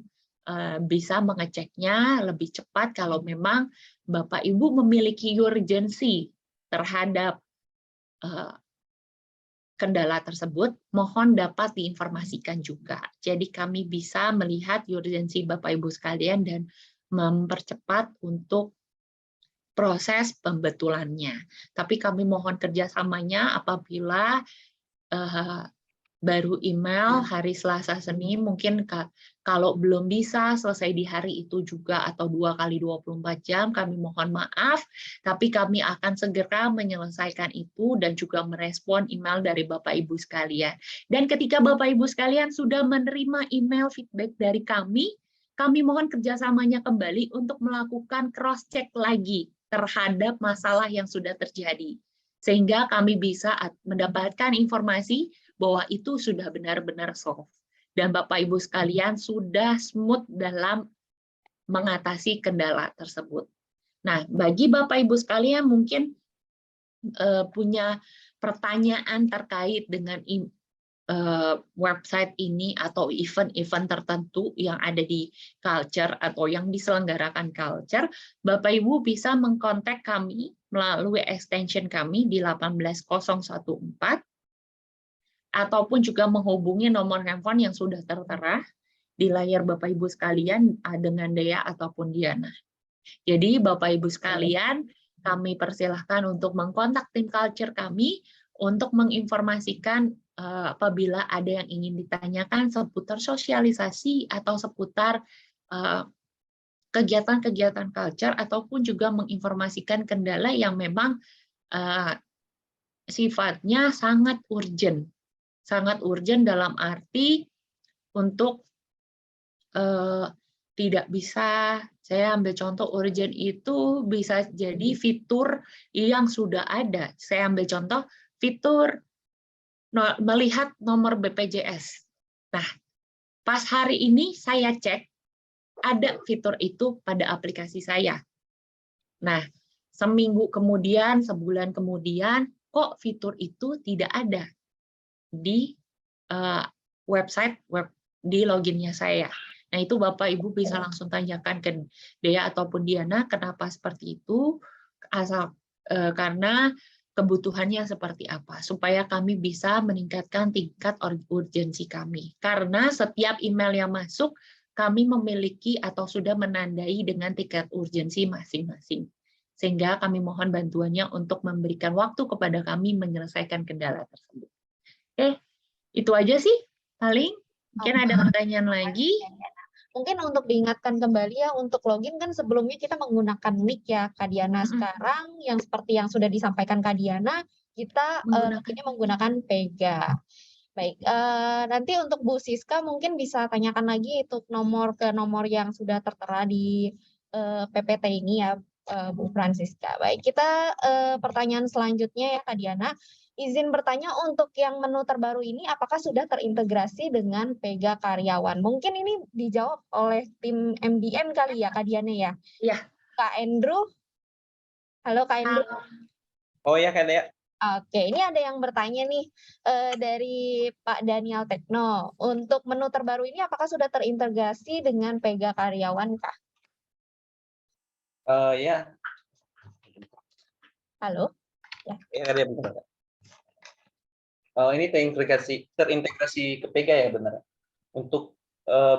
bisa mengeceknya lebih cepat kalau memang Bapak Ibu memiliki urgensi terhadap kendala tersebut, mohon dapat diinformasikan juga. Jadi kami bisa melihat urgensi Bapak Ibu sekalian dan mempercepat untuk proses pembetulannya. Tapi kami mohon kerjasamanya apabila baru email hari Selasa Senin, mungkin kalau belum bisa selesai di hari itu juga atau 2 kali 24 jam, kami mohon maaf, tapi kami akan segera menyelesaikan itu dan juga merespon email dari Bapak Ibu sekalian. Dan ketika Bapak Ibu sekalian sudah menerima email feedback dari kami mohon kerjasamanya kembali untuk melakukan cross-check lagi terhadap masalah yang sudah terjadi. Sehingga kami bisa mendapatkan informasi bahwa itu sudah benar-benar solve. Dan Bapak Ibu sekalian sudah smooth dalam mengatasi kendala tersebut. Nah, bagi Bapak Ibu sekalian mungkin punya pertanyaan terkait dengan website ini atau event-event tertentu yang ada di Culture atau yang diselenggarakan Culture, Bapak Ibu bisa mengkontak kami melalui extension kami di 18014 ataupun juga menghubungi nomor handphone yang sudah tertera di layar Bapak Ibu sekalian dengan Dea ataupun Diana. Jadi Bapak Ibu sekalian, kami persilahkan untuk mengkontak tim Culture kami untuk menginformasikan apabila ada yang ingin ditanyakan seputar sosialisasi atau seputar kegiatan-kegiatan Culture ataupun juga menginformasikan kendala yang memang sifatnya sangat urgent. Sangat urgent dalam arti untuk tidak bisa, saya ambil contoh urgent itu bisa jadi fitur yang sudah ada. Saya ambil contoh fitur melihat nomor BPJS. Nah, pas hari ini saya cek, ada fitur itu pada aplikasi saya. Nah, seminggu kemudian, sebulan kemudian, kok fitur itu tidak ada di website di loginnya saya. Nah, itu Bapak Ibu bisa langsung tanyakan ke Dea ataupun Diana kenapa seperti itu, karena kebutuhannya seperti apa, supaya kami bisa meningkatkan tingkat urgensi kami. Karena setiap email yang masuk, kami memiliki atau sudah menandai dengan tingkat urgensi masing-masing. Sehingga kami mohon bantuannya untuk memberikan waktu kepada kami menyelesaikan kendala tersebut. Oke, itu aja sih paling. Mungkin ada pertanyaan lagi. Mungkin untuk diingatkan kembali ya, untuk login kan sebelumnya kita menggunakan nick ya, Kak Diana. Sekarang yang seperti yang sudah disampaikan Kak Diana, kita loginnya menggunakan Pega. Baik, nanti untuk Bu Siska mungkin bisa tanyakan lagi itu nomor ke nomor yang sudah tertera di PPT ini ya, Bu Francisca. Baik, kita pertanyaan selanjutnya ya Kak Diana. Izin bertanya untuk yang menu terbaru ini apakah sudah terintegrasi dengan Pega Karyawan? Mungkin ini dijawab oleh tim MDM kali ya Kak Diana ya? Iya. Kak Andrew? Halo Kak Andrew? Oh ya Kak Dea. Oke, ini ada yang bertanya nih dari Pak Daniel Tekno. Untuk menu terbaru ini apakah sudah terintegrasi dengan Pega Karyawan Kak? Ya. Halo? Ya Kak Dea, benar. Ini terintegrasi ke Pega ya benar. Untuk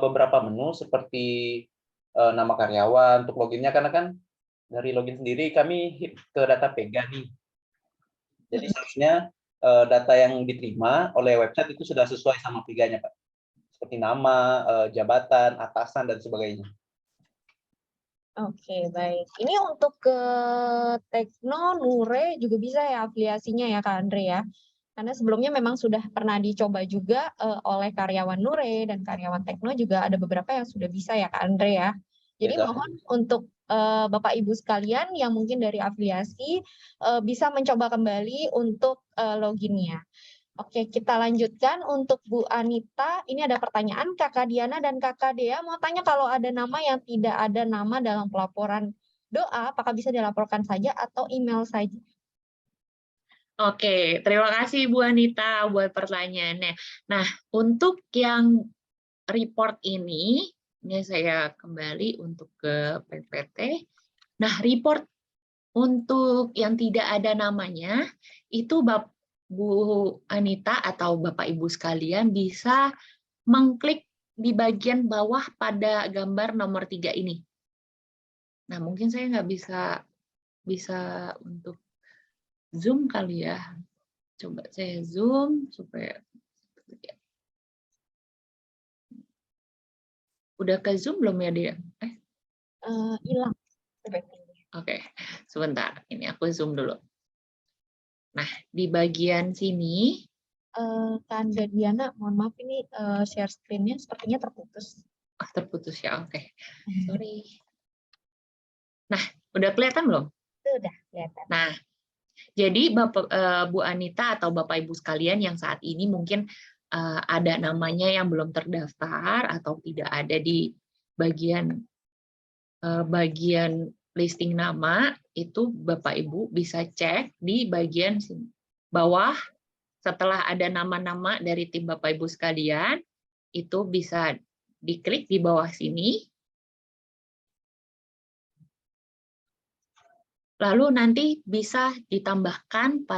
beberapa menu seperti nama karyawan untuk loginnya, karena kan dari login sendiri kami hit ke data Pega nih. Jadi seharusnya data yang diterima oleh website itu sudah sesuai sama Peganya Pak. Seperti nama, jabatan, atasan dan sebagainya. Oke, baik. Ini untuk ke Tekno, Nure juga bisa ya afiliasinya ya Kak Andre ya? Karena sebelumnya memang sudah pernah dicoba juga oleh karyawan Nure dan karyawan Tekno juga ada beberapa yang sudah bisa ya Kak Andre ya. Jadi mohon untuk Bapak Ibu sekalian yang mungkin dari afiliasi bisa mencoba kembali untuk loginnya. Oke, kita lanjutkan untuk Bu Anita. Ini ada pertanyaan, Kakak Diana dan Kakak Dea mau tanya kalau ada nama yang tidak ada nama dalam pelaporan doa, apakah bisa dilaporkan saja atau email saja? Oke, terima kasih Bu Anita buat pertanyaannya. Nah, untuk yang report ini saya kembali untuk ke PPT. Nah, report untuk yang tidak ada namanya, itu Bu Anita atau Bapak Ibu sekalian bisa mengklik di bagian bawah pada gambar nomor 3 ini. Nah, mungkin saya nggak bisa untuk zoom kali ya. Coba saya zoom supaya udah ke zoom belum ya dia? Hilang. Oke, sebentar. Ini aku zoom dulu. Nah, di bagian sini. Kak Diana, mohon maaf ini share screen-nya sepertinya terputus. Oh, terputus ya, oke. Sorry. Nah, udah kelihatan belum? Sudah kelihatan. Nah, jadi Bu Anita atau Bapak Ibu sekalian yang saat ini mungkin ada namanya yang belum terdaftar atau tidak ada di bagian listing nama, itu Bapak Ibu bisa cek di bagian bawah. Setelah ada nama-nama dari tim Bapak Ibu sekalian, itu bisa diklik di bawah sini. Lalu nanti bisa ditambahkan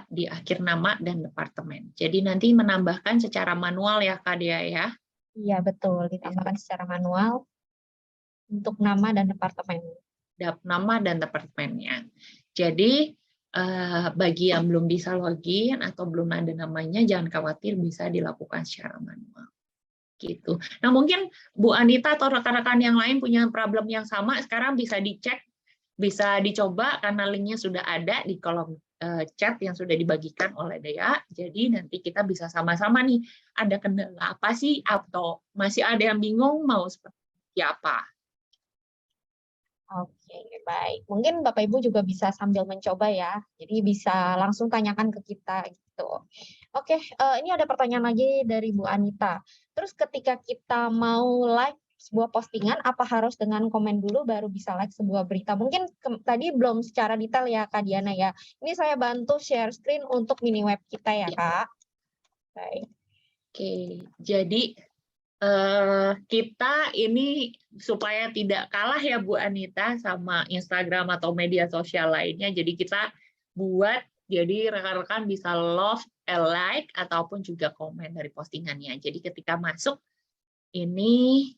di akhir nama dan departemen. Jadi nanti menambahkan secara manual ya Kak Dea ya? Iya betul, ditambahkan secara manual untuk nama dan departemen. Nama dan departemennya. Jadi bagi yang belum bisa login atau belum ada namanya, jangan khawatir, bisa dilakukan secara manual. Gitu. Nah mungkin Bu Anita atau rekan-rekan yang lain punya problem yang sama, sekarang bisa dicek, bisa dicoba karena linknya sudah ada di kolom chat yang sudah dibagikan oleh Dea. Jadi nanti kita bisa sama-sama nih, ada kendala apa sih atau masih ada yang bingung mau seperti apa. Oke, baik. Mungkin Bapak Ibu juga bisa sambil mencoba ya. Jadi bisa langsung tanyakan ke kita gitu. Oke, ini ada pertanyaan lagi dari Bu Anita. Terus ketika kita mau like sebuah postingan, apa harus dengan komen dulu baru bisa like sebuah berita? Mungkin tadi belum secara detail ya Kak Diana ya. Ini saya bantu share screen untuk mini web kita ya Kak. Baik. Oke, jadi kita ini supaya tidak kalah ya Bu Anita sama Instagram atau media sosial lainnya, jadi kita buat jadi rekan-rekan bisa love, like ataupun juga komen dari postingannya. Jadi ketika masuk ini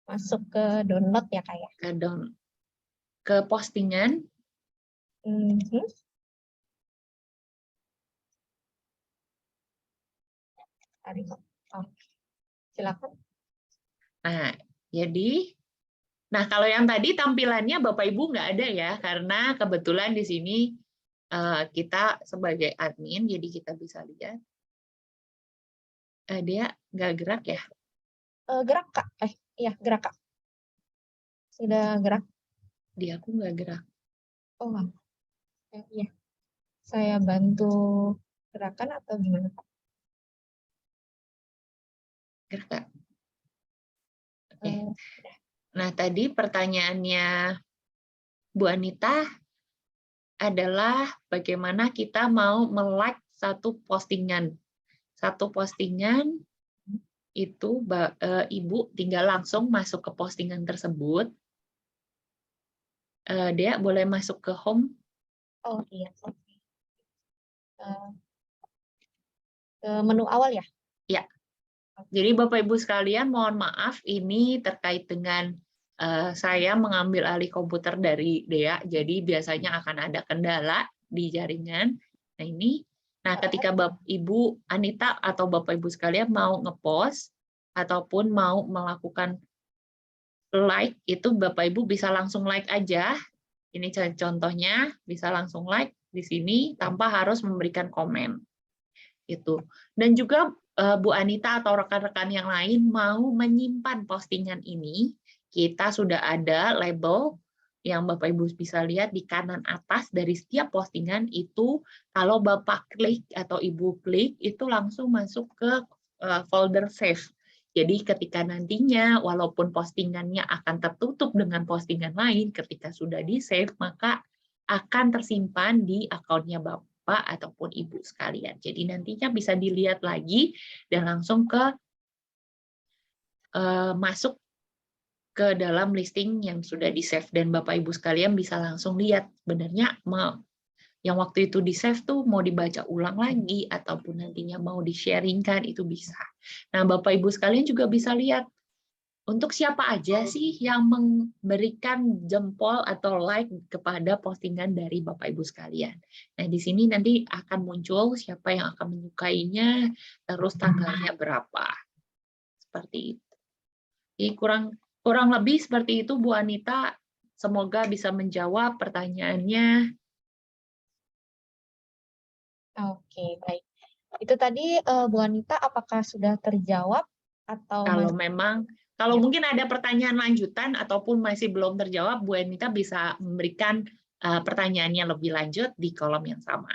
masuk ke download ya Kak ya. Ke postingan. Silakan. Nah, kalau yang tadi tampilannya Bapak Ibu nggak ada ya, karena kebetulan di sini kita sebagai admin, jadi kita bisa lihat. Dia nggak gerak ya? Gerak Kak. Iya gerak Kak. Sudah gerak. Di aku nggak gerak. Oh, iya. Saya bantu gerakan atau gimana Pak? Gerak Kak. Oke. Nah, tadi pertanyaannya Bu Anita adalah bagaimana kita mau melike satu postingan. Satu postingan itu Ibu tinggal langsung masuk ke postingan tersebut. Dia boleh masuk ke home. Oh iya. Ke menu awal ya? Ya. Jadi Bapak Ibu sekalian, mohon maaf ini terkait dengan saya mengambil alih komputer dari Dea, jadi biasanya akan ada kendala di jaringan. Nah ini, ketika Bapak Ibu Anita atau Bapak Ibu sekalian mau ngepost ataupun mau melakukan like, itu Bapak Ibu bisa langsung like aja. Ini contohnya, bisa langsung like di sini tanpa harus memberikan komen. Itu. Dan juga Bu Anita atau rekan-rekan yang lain mau menyimpan postingan ini, kita sudah ada label yang Bapak Ibu bisa lihat di kanan atas dari setiap postingan itu, kalau Bapak klik atau Ibu klik, itu langsung masuk ke folder save. Jadi ketika nantinya, walaupun postingannya akan tertutup dengan postingan lain, ketika sudah di-save, maka akan tersimpan di akunnya Bapak ataupun Ibu sekalian. Jadi nantinya bisa dilihat lagi dan langsung ke masuk ke dalam listing yang sudah di-save, dan Bapak Ibu sekalian bisa langsung lihat sebenarnya yang waktu itu di-save tuh mau dibaca ulang lagi ataupun nantinya mau di-sharingkan, itu bisa. Nah, Bapak Ibu sekalian juga bisa lihat untuk siapa aja sih yang memberikan jempol atau like kepada postingan dari Bapak Ibu sekalian. Nah, di sini nanti akan muncul siapa yang akan menyukainya, terus tanggalnya berapa. Seperti itu. Jadi kurang lebih seperti itu, Bu Anita. Semoga bisa menjawab pertanyaannya. Oke, baik. Itu tadi Bu Anita, apakah sudah terjawab atau Kalau mungkin ada pertanyaan lanjutan ataupun masih belum terjawab, Bu Anita bisa memberikan pertanyaannya lebih lanjut di kolom yang sama.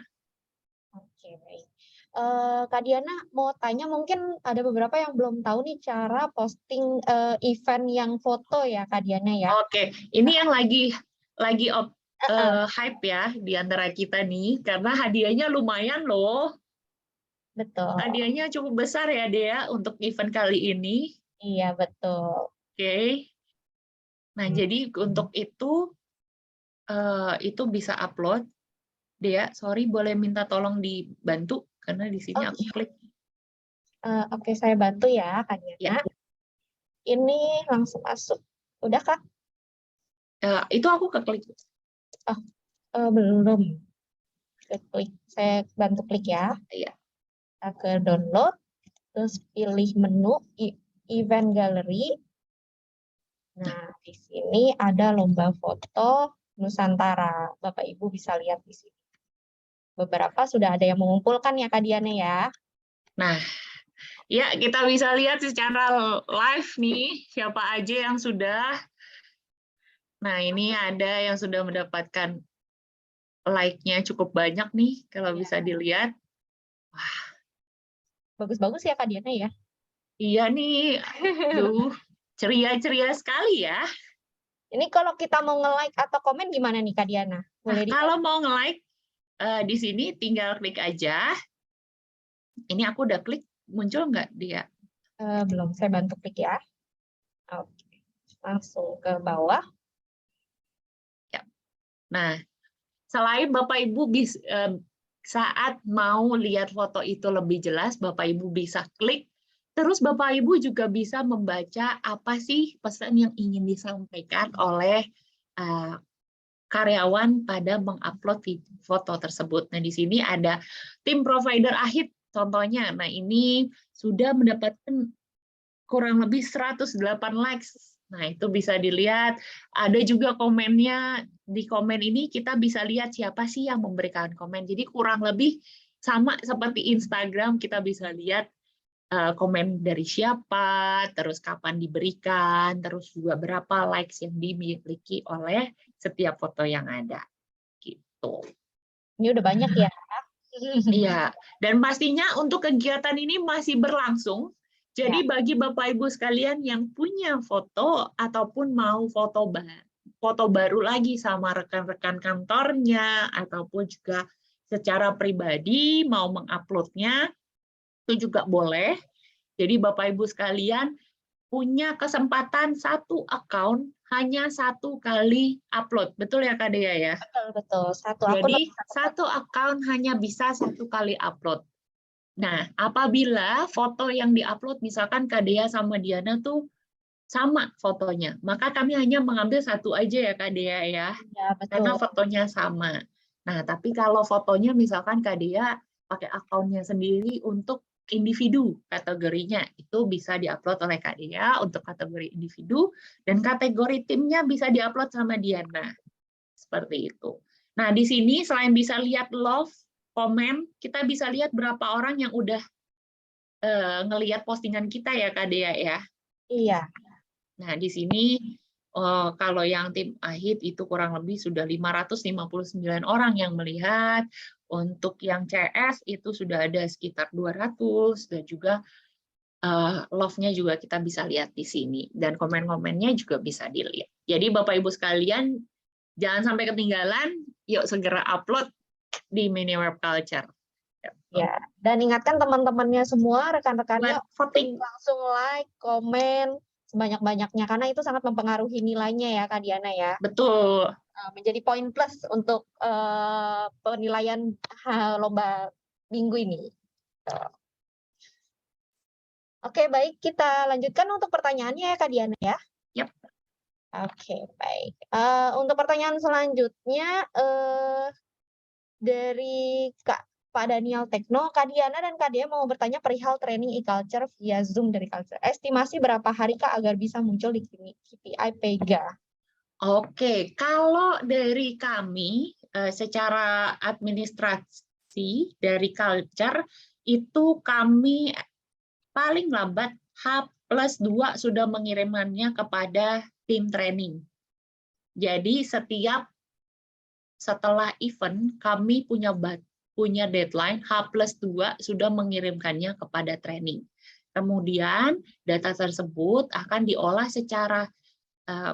Oke, baik. Kak Diana mau tanya, mungkin ada beberapa yang belum tahu nih cara posting event yang foto ya, Kak Diana ya. Oke, ini yang lagi hype ya di antara kita nih, karena hadiahnya lumayan loh. Betul. Hadiahnya cukup besar ya, Dea, untuk event kali ini. Iya, betul. Oke. Nah, jadi untuk itu bisa upload. Dea, sorry, boleh minta tolong dibantu karena di sini aku klik. Oke, saya bantu ya, Kak Diana. Ya. Ini langsung masuk. Udah, Kak? Itu aku keklik. Belum. Klik. Saya bantu klik ya. Iya. Kita ke download, terus pilih menu event gallery. Nah, di sini ada lomba foto Nusantara. Bapak Ibu bisa lihat di sini. Beberapa sudah ada yang mengumpulkan ya, Kak Diana ya. Nah, ya kita bisa lihat secara live nih siapa aja yang sudah. Nah, ini ada yang sudah mendapatkan like-nya cukup banyak nih kalau bisa dilihat. Wah, bagus-bagus ya, Kak Diana ya. Iya nih, aduh, ceria-ceria sekali ya. Ini kalau kita mau nge-like atau komen gimana nih, Kak Diana? Boleh Kalau mau nge-like, di sini tinggal klik aja. Ini aku udah klik, muncul nggak dia? Belum, saya bantu klik ya. Oke, langsung ke bawah. Ya. Nah, selain Bapak Ibu saat mau lihat foto itu lebih jelas, Bapak Ibu bisa klik. Terus Bapak Ibu juga bisa membaca apa sih pesan yang ingin disampaikan oleh karyawan pada mengupload foto tersebut. Nah, di sini ada tim provider akhir contohnya. Nah, ini sudah mendapatkan kurang lebih 108 likes. Nah, itu bisa dilihat. Ada juga komennya. Di komen ini kita bisa lihat siapa sih yang memberikan komen. Jadi kurang lebih sama seperti Instagram, kita bisa lihat komen dari siapa, terus kapan diberikan, terus juga berapa likes yang dimiliki oleh setiap foto yang ada. Gitu. Ini udah banyak ya. Iya, dan pastinya untuk kegiatan ini masih berlangsung. Jadi bagi Bapak Ibu sekalian yang punya foto ataupun mau foto baru lagi sama rekan-rekan kantornya ataupun juga secara pribadi mau menguploadnya, itu juga boleh. Jadi Bapak Ibu sekalian punya kesempatan satu account hanya satu kali upload. Betul ya Kak Dea ya? Betul. Jadi satu account hanya bisa satu kali upload. Nah, apabila foto yang diupload misalkan Kak Dea sama Diana tuh sama fotonya, maka kami hanya mengambil satu aja ya Kak Dea ya. Betul. Karena fotonya sama. Nah, tapi kalau fotonya misalkan Kak Dea pakai akunnya sendiri untuk individu kategorinya, itu bisa diupload oleh Kak Dea untuk kategori individu, dan kategori timnya bisa diupload sama Diana. Seperti itu. Nah, di sini selain bisa lihat love, komen, kita bisa lihat berapa orang yang udah ngelihat postingan kita ya Kak Dea ya. Iya. Nah, di sini Kalau yang tim AHID itu kurang lebih sudah 559 orang yang melihat. Untuk yang CS itu sudah ada sekitar 200, dan juga love-nya juga kita bisa lihat di sini. Dan komen-komennya juga bisa dilihat. Jadi Bapak Ibu sekalian, jangan sampai ketinggalan, yuk segera upload di Mini Web Culture. Ya, dan ingatkan teman-temannya semua, rekan-rekannya Buat voting. langsung like, komen sebanyak-banyaknya, karena itu sangat mempengaruhi nilainya ya Kak Diana ya. Betul. Menjadi poin plus untuk penilaian lomba minggu ini. Oke, baik, kita lanjutkan untuk pertanyaannya ya Kak Diana ya. Yap. Oke, baik. Untuk pertanyaan selanjutnya dari Pak Daniel Tekno, Kak Diana dan Kak Dia mau bertanya perihal training e-culture via Zoom dari Culture. Estimasi berapa hari Kak agar bisa muncul di KPI PEGA? Oke, kalau dari kami secara administrasi dari Culture itu kami paling lambat H+2 sudah mengirimkannya kepada tim training. Jadi setelah event kami punya deadline H+2 sudah mengirimkannya kepada training. Kemudian data tersebut akan diolah secara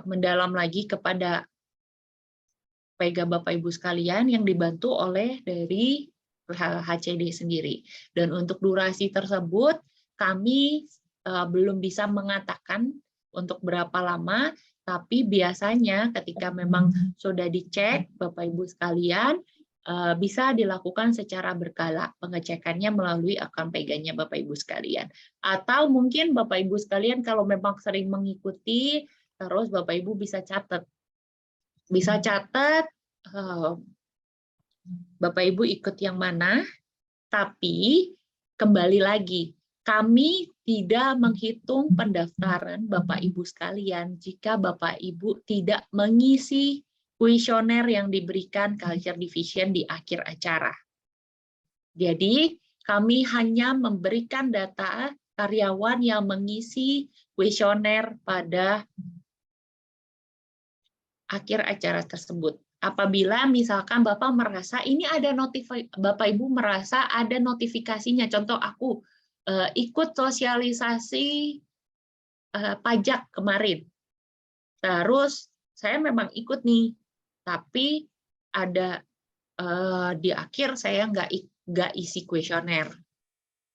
mendalam lagi kepada PEGA Bapak Ibu sekalian yang dibantu oleh dari HCD sendiri. Dan untuk durasi tersebut kami belum bisa mengatakan untuk berapa lama, tapi biasanya ketika memang sudah dicek Bapak Ibu sekalian bisa dilakukan secara berkala pengecekannya melalui akun PEGA-nya Bapak Ibu sekalian. Atau mungkin Bapak Ibu sekalian kalau memang sering mengikuti, terus Bapak Ibu bisa catat. Bisa catat Bapak Ibu ikut yang mana, tapi kembali lagi, kami tidak menghitung pendaftaran Bapak Ibu sekalian jika Bapak Ibu tidak mengisi kuesioner yang diberikan Culture Division di akhir acara. Jadi, kami hanya memberikan data karyawan yang mengisi kuesioner pada akhir acara tersebut. Apabila misalkan Bapak merasa ini ada Bapak Ibu merasa ada notifikasinya, contoh aku ikut sosialisasi pajak kemarin, terus saya memang ikut nih, tapi ada di akhir saya nggak isi kuesioner,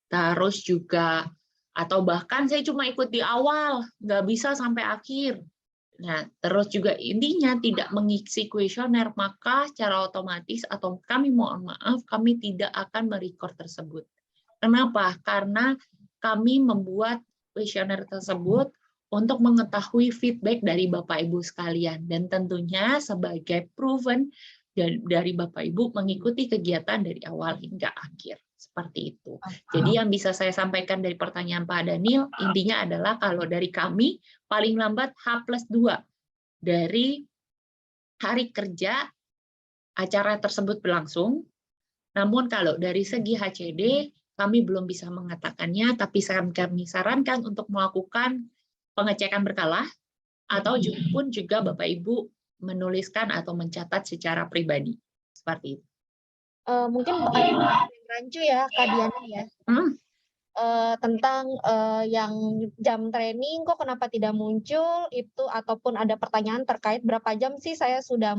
terus juga atau bahkan saya cuma ikut di awal, nggak bisa sampai akhir. Nah, terus juga intinya tidak mengisi kuesioner, maka secara otomatis atau kami mohon maaf, kami tidak akan merecord tersebut. Kenapa? Karena kami membuat kuesioner tersebut untuk mengetahui feedback dari Bapak Ibu sekalian, dan tentunya sebagai proven dari Bapak Ibu mengikuti kegiatan dari awal hingga akhir. Seperti itu. Jadi yang bisa saya sampaikan dari pertanyaan Pak Daniel, intinya adalah kalau dari kami, paling lambat H+2 dari hari kerja acara tersebut berlangsung. Namun kalau dari segi HCD, kami belum bisa mengatakannya, tapi kami sarankan untuk melakukan pengecekan berkala, atau pun juga Bapak Ibu menuliskan atau mencatat secara pribadi. Seperti itu. Mungkin pertanyaan yang rancu ya Kak Diana ya. Tentang yang jam training kok kenapa tidak muncul itu, ataupun ada pertanyaan terkait berapa jam sih saya sudah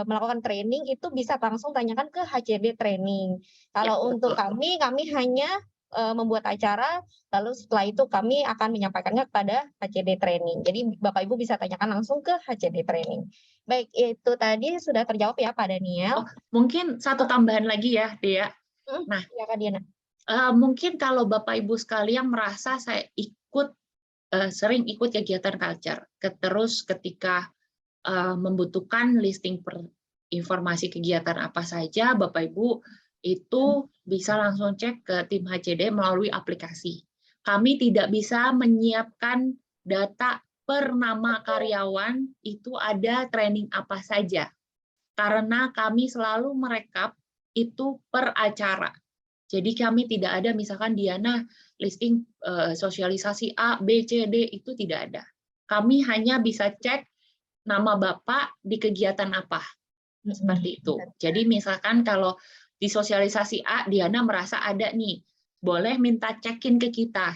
melakukan training, itu bisa langsung tanyakan ke HCD training. Kalau untuk kami hanya membuat acara, lalu setelah itu kami akan menyampaikannya kepada HCD training. Jadi Bapak Ibu bisa tanyakan langsung ke HCD training. Baik, itu tadi sudah terjawab ya Pak Daniel. Mungkin satu tambahan lagi ya, Dea. Nah, ya Kak Diana. Mungkin kalau Bapak Ibu sekalian merasa saya sering ikut kegiatan Culture, terus ketika membutuhkan listing informasi kegiatan apa saja, Bapak Ibu itu bisa langsung cek ke tim HCD melalui aplikasi. Kami tidak bisa menyiapkan data per nama karyawan itu ada training apa saja, karena kami selalu merekap itu per acara. Jadi kami tidak ada misalkan Diana listing sosialisasi A, B, C, D, itu tidak ada. Kami hanya bisa cek nama Bapak di kegiatan apa. Seperti itu. Jadi misalkan kalau di sosialisasi A, Diana merasa ada nih, boleh minta check-in ke kita.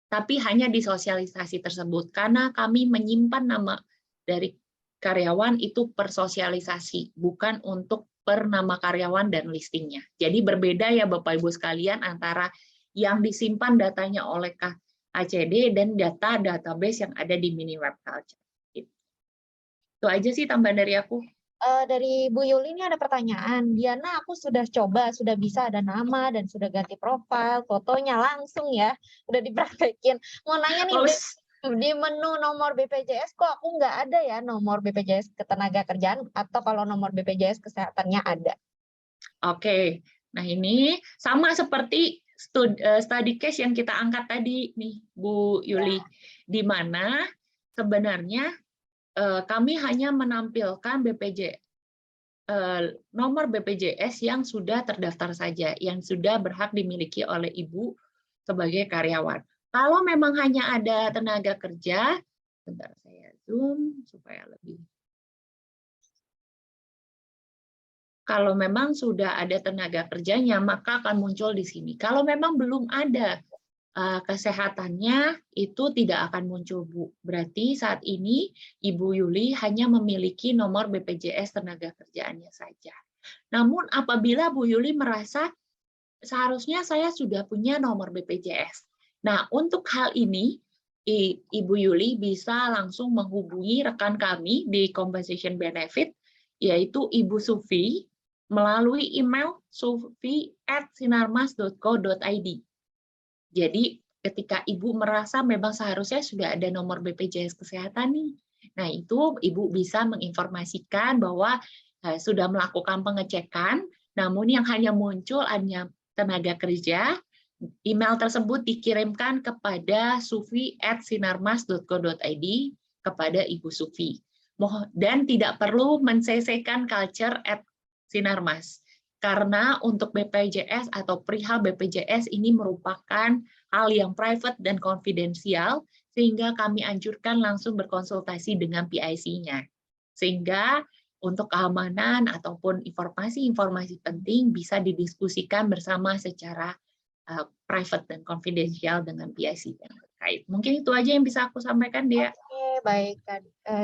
Tapi hanya di sosialisasi tersebut. Karena kami menyimpan nama dari karyawan itu per sosialisasi, bukan untuk per nama karyawan dan listingnya. Jadi berbeda ya Bapak Ibu sekalian antara yang disimpan datanya oleh KACD dan data database yang ada di Miniweb Culture. Itu aja sih tambahan dari aku. Dari Bu Yuli ini ada pertanyaan. Diana, aku sudah coba, sudah bisa ada nama dan sudah ganti profil, fotonya langsung ya, udah dipraktekin. Mau nanya nih, di menu nomor BPJS kok aku nggak ada ya nomor BPJS Ketenagakerjaan atau kalau nomor BPJS Kesehatannya ada. Oke, nah ini sama seperti study case yang kita angkat tadi nih Bu Yuli, di mana sebenarnya kami hanya menampilkan nomor BPJS yang sudah terdaftar saja, yang sudah berhak dimiliki oleh Ibu sebagai karyawan. Kalau memang hanya ada tenaga kerja, bentar saya zoom supaya lebih. Kalau memang sudah ada tenaga kerjanya, maka akan muncul di sini. Kalau memang belum ada kesehatannya, itu tidak akan muncul, Bu. Berarti saat ini Ibu Yuli hanya memiliki nomor BPJS tenaga kerjaannya saja. Namun apabila Bu Yuli merasa seharusnya saya sudah punya nomor BPJS. Nah, untuk hal ini Ibu Yuli bisa langsung menghubungi rekan kami di Compensation Benefit, yaitu Ibu Sufi, melalui email sufi@sinarmas.co.id. Jadi ketika Ibu merasa memang seharusnya sudah ada nomor BPJS Kesehatan nih, nah itu Ibu bisa menginformasikan bahwa sudah melakukan pengecekan, namun yang hanya muncul hanya tenaga kerja. Email tersebut dikirimkan kepada sufi@sinarmas.co.id kepada Ibu Sufi. Dan tidak perlu men-CC-kan culture@sinarmas. Karena untuk BPJS atau perihal BPJS ini merupakan hal yang private dan konfidensial, sehingga kami anjurkan langsung berkonsultasi dengan PIC-nya. Sehingga untuk keamanan ataupun informasi-informasi penting bisa didiskusikan bersama secara private dan konfidensial dengan PIC yang terkait. Mungkin itu aja yang bisa aku sampaikan, Dia. Oke, baik,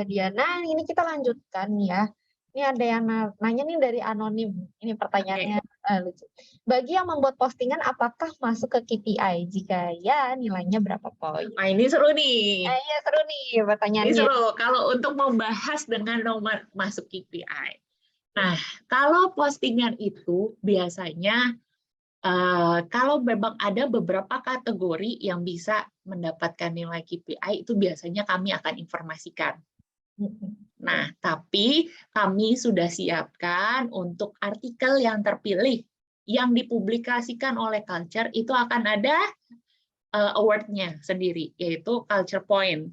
Diana. Ini kita lanjutkan ya. Ini ada yang nanya nih dari anonim. Ini pertanyaannya lucu. Bagi yang membuat postingan, apakah masuk ke KPI? Jika ya, nilainya berapa poin? Nah, ini seru nih. Iya, seru nih pertanyaannya. Ini seru. Kalau untuk membahas dengan nomor masuk KPI. Nah, kalau postingan itu biasanya kalau memang ada beberapa kategori yang bisa mendapatkan nilai KPI, itu biasanya kami akan informasikan. Nah, tapi kami sudah siapkan untuk artikel yang terpilih, yang dipublikasikan oleh Culture, itu akan ada award-nya sendiri, yaitu Culture Point.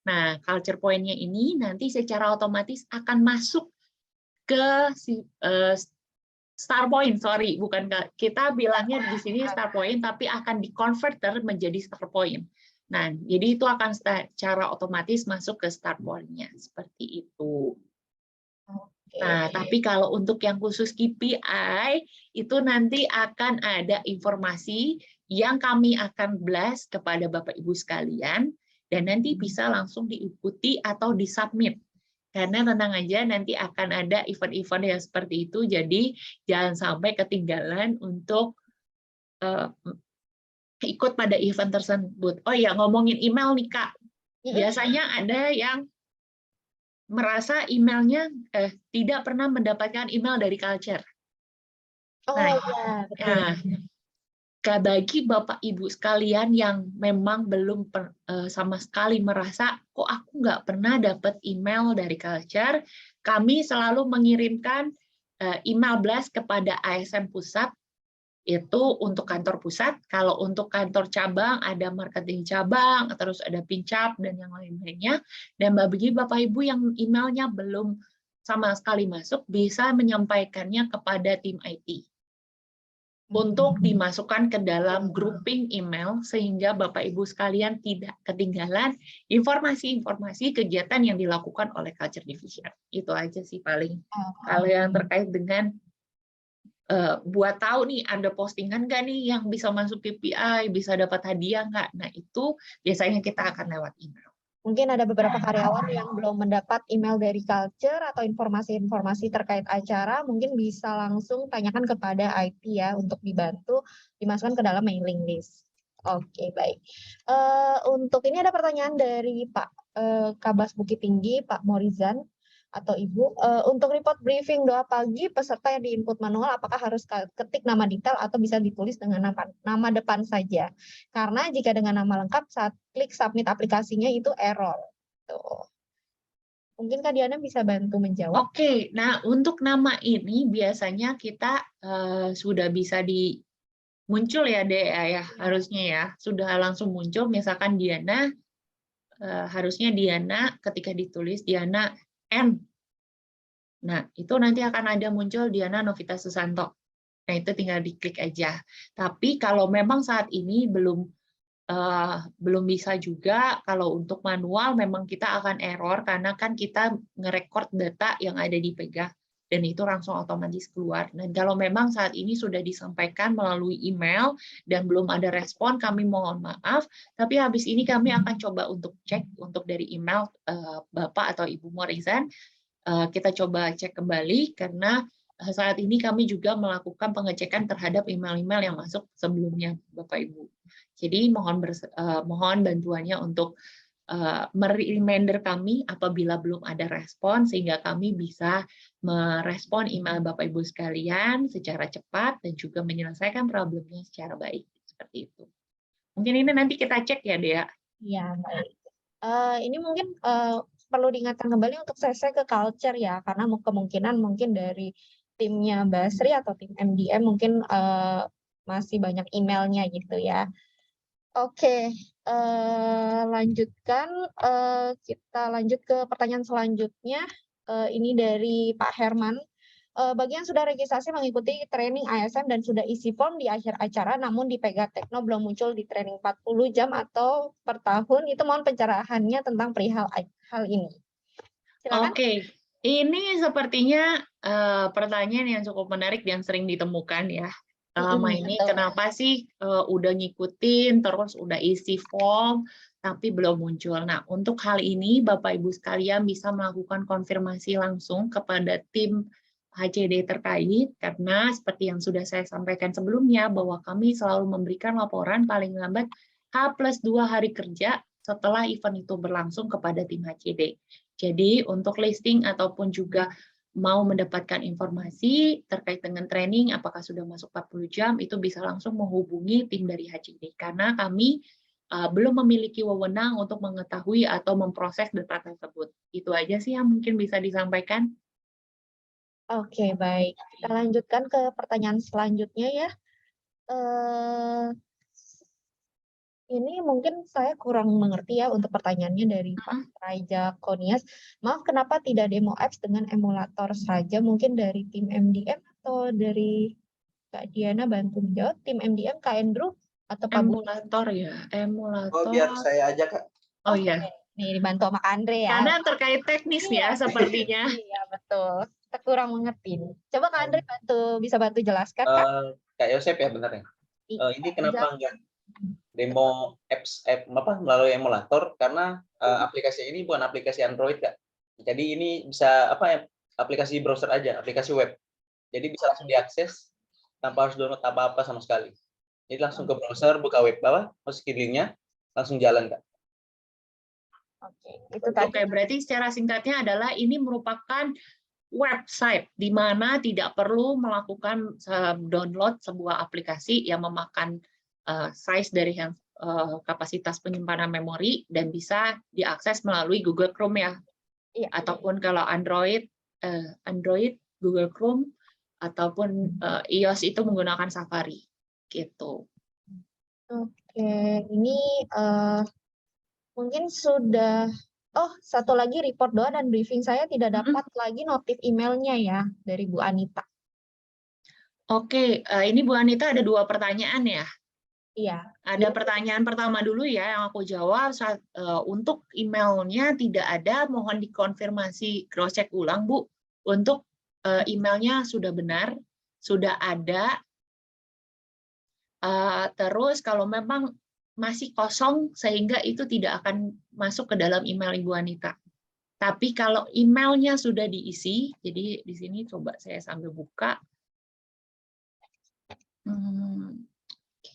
Nah, Culture Point-nya ini nanti secara otomatis akan masuk ke Star Point, sorry, bukan kita bilangnya di sini Star Point, tapi akan di-converter menjadi Star Point. Nah, jadi itu akan secara otomatis masuk ke Star Point-nya, seperti itu. Nah, tapi kalau untuk yang khusus KPI, itu nanti akan ada informasi yang kami akan blast kepada Bapak Ibu sekalian, dan nanti bisa langsung diikuti atau disubmit. Karena tenang aja nanti akan ada event-event yang seperti itu, jadi jangan sampai ketinggalan untuk ikut pada event tersebut. Oh ya, ngomongin email nih Kak, biasanya ada yang merasa emailnya tidak pernah mendapatkan email dari Culture. Bagi Bapak Ibu sekalian yang memang belum sama sekali merasa, kok aku nggak pernah dapat email dari Culture, kami selalu mengirimkan email blast kepada ASN pusat, itu untuk kantor pusat. Kalau untuk kantor cabang, ada marketing cabang, terus ada pincap, dan yang lain-lainnya. Dan bagi Bapak Ibu yang emailnya belum sama sekali masuk, bisa menyampaikannya kepada tim IT. untuk dimasukkan ke dalam grouping email sehingga Bapak Ibu sekalian tidak ketinggalan informasi-informasi kegiatan yang dilakukan oleh Culture Division. Itu aja sih paling. Kalau yang terkait dengan buat tahu nih ada postingan nggak nih yang bisa masuk KPI, bisa dapat hadiah nggak? Nah itu biasanya kita akan lewat email. Mungkin ada beberapa karyawan yang belum mendapat email dari Culture atau informasi-informasi terkait acara, mungkin bisa langsung tanyakan kepada IT ya untuk dibantu dimasukkan ke dalam mailing list. Oke, baik. Untuk ini ada pertanyaan dari Pak Kabas Bukit Tinggi, Pak Morizan atau Ibu. Untuk report briefing doa pagi, peserta yang di-input manual, apakah harus ketik nama detail atau bisa ditulis dengan nama depan saja? Karena jika dengan nama lengkap saat klik submit aplikasinya itu error. Tuh. Mungkin Kak Diana bisa bantu menjawab. Oke, nah untuk nama ini biasanya kita sudah bisa muncul ya DA ya, harusnya ya. Sudah langsung muncul, misalkan Diana, harusnya Diana ketika ditulis Diana N. Nah, itu nanti akan ada muncul Diana Novita Susanto. Nah, itu tinggal diklik aja. Tapi kalau memang saat ini belum bisa juga, kalau untuk manual memang kita akan error karena kan kita ngerekord data yang ada di Pega dan itu langsung otomatis keluar. Dan kalau memang saat ini sudah disampaikan melalui email dan belum ada respon, kami mohon maaf. Tapi habis ini kami akan coba untuk cek untuk dari email Bapak atau Ibu Morizan. Kita coba cek kembali karena saat ini kami juga melakukan pengecekan terhadap email-email yang masuk sebelumnya, Bapak Ibu. Jadi mohon bantuannya untuk reminder kami apabila belum ada respon sehingga kami bisa merespon email Bapak Ibu sekalian secara cepat dan juga menyelesaikan problemnya secara baik seperti itu. Mungkin ini nanti kita cek ya, Dea. Iya, baik. Ini mungkin perlu diingatkan kembali untuk CC ke Culture ya, karena kemungkinan mungkin dari timnya Basri atau tim MDM mungkin masih banyak emailnya gitu ya. Oke, lanjutkan. Kita lanjut ke pertanyaan selanjutnya. Ini dari Pak Herman. Bagi yang sudah registrasi mengikuti training ASM dan sudah isi form di akhir acara, namun di Pega Tekno belum muncul di training 40 jam atau per tahun, itu mohon pencerahannya tentang perihal hal ini. Silakan. Oke, ini sepertinya pertanyaan yang cukup menarik dan sering ditemukan ya. Selama ini Betul. kenapa sih udah ngikutin, terus udah isi form, tapi belum muncul. Nah, untuk hal ini Bapak Ibu sekalian bisa melakukan konfirmasi langsung kepada tim HCD terkait, karena seperti yang sudah saya sampaikan sebelumnya, bahwa kami selalu memberikan laporan paling lambat H+2 hari kerja setelah event itu berlangsung kepada tim HCD. Jadi untuk listing ataupun juga mau mendapatkan informasi terkait dengan training, apakah sudah masuk 40 jam, itu bisa langsung menghubungi tim dari HCD. Karena kami belum memiliki wewenang untuk mengetahui atau memproses data tersebut. Itu aja sih yang mungkin bisa disampaikan. Oke, baik. Kita lanjutkan ke pertanyaan selanjutnya ya. Ini mungkin saya kurang mengerti ya untuk pertanyaannya dari Pak Raja Konias. Maaf, kenapa tidak demo apps dengan emulator saja? Mungkin dari tim MDM atau dari Kak Diana bantu menjawab. Tim MDM, Kak Andrew, atau Pak Emulator ya, emulator. Oh, biar saya aja, Kak. Oh iya. Nih, dibantu sama Kak Andre ya. Karena terkait teknis ya, sepertinya. Iya, betul. Kita kurang mengerti. Coba Kak Andre bisa bantu jelaskan, Kak? Kak Yosep ya benar ya. Ini kenapa Rizal. enggak demo apps melalui emulator, karena aplikasi ini bukan aplikasi Android, Kak. Jadi ini bisa aplikasi browser aja, aplikasi web. Jadi bisa langsung diakses tanpa harus download apa-apa sama sekali. Jadi langsung ke browser, buka web bawah, masukin linknya, langsung jalan, Kak. Oke, itu tadi. Oke, berarti secara singkatnya adalah ini merupakan website di mana tidak perlu melakukan download sebuah aplikasi yang memakan size dari kapasitas penyimpanan memori dan bisa diakses melalui Google Chrome ya. Iya. Ataupun kalau Android Google Chrome ataupun iOS itu menggunakan Safari gitu. Oke, ini mungkin sudah. Oh, satu lagi report doa dan briefing saya tidak dapat lagi notif emailnya ya dari Bu Anita. Oke, ini Bu Anita ada 2 pertanyaan ya. Iya. Ada pertanyaan pertama dulu ya yang aku jawab, untuk emailnya tidak ada, mohon dikonfirmasi cross check ulang Bu, untuk emailnya sudah benar, sudah ada, terus kalau memang masih kosong sehingga itu tidak akan masuk ke dalam email Ibu Anita. Tapi kalau emailnya sudah diisi, jadi di sini coba saya sambil buka.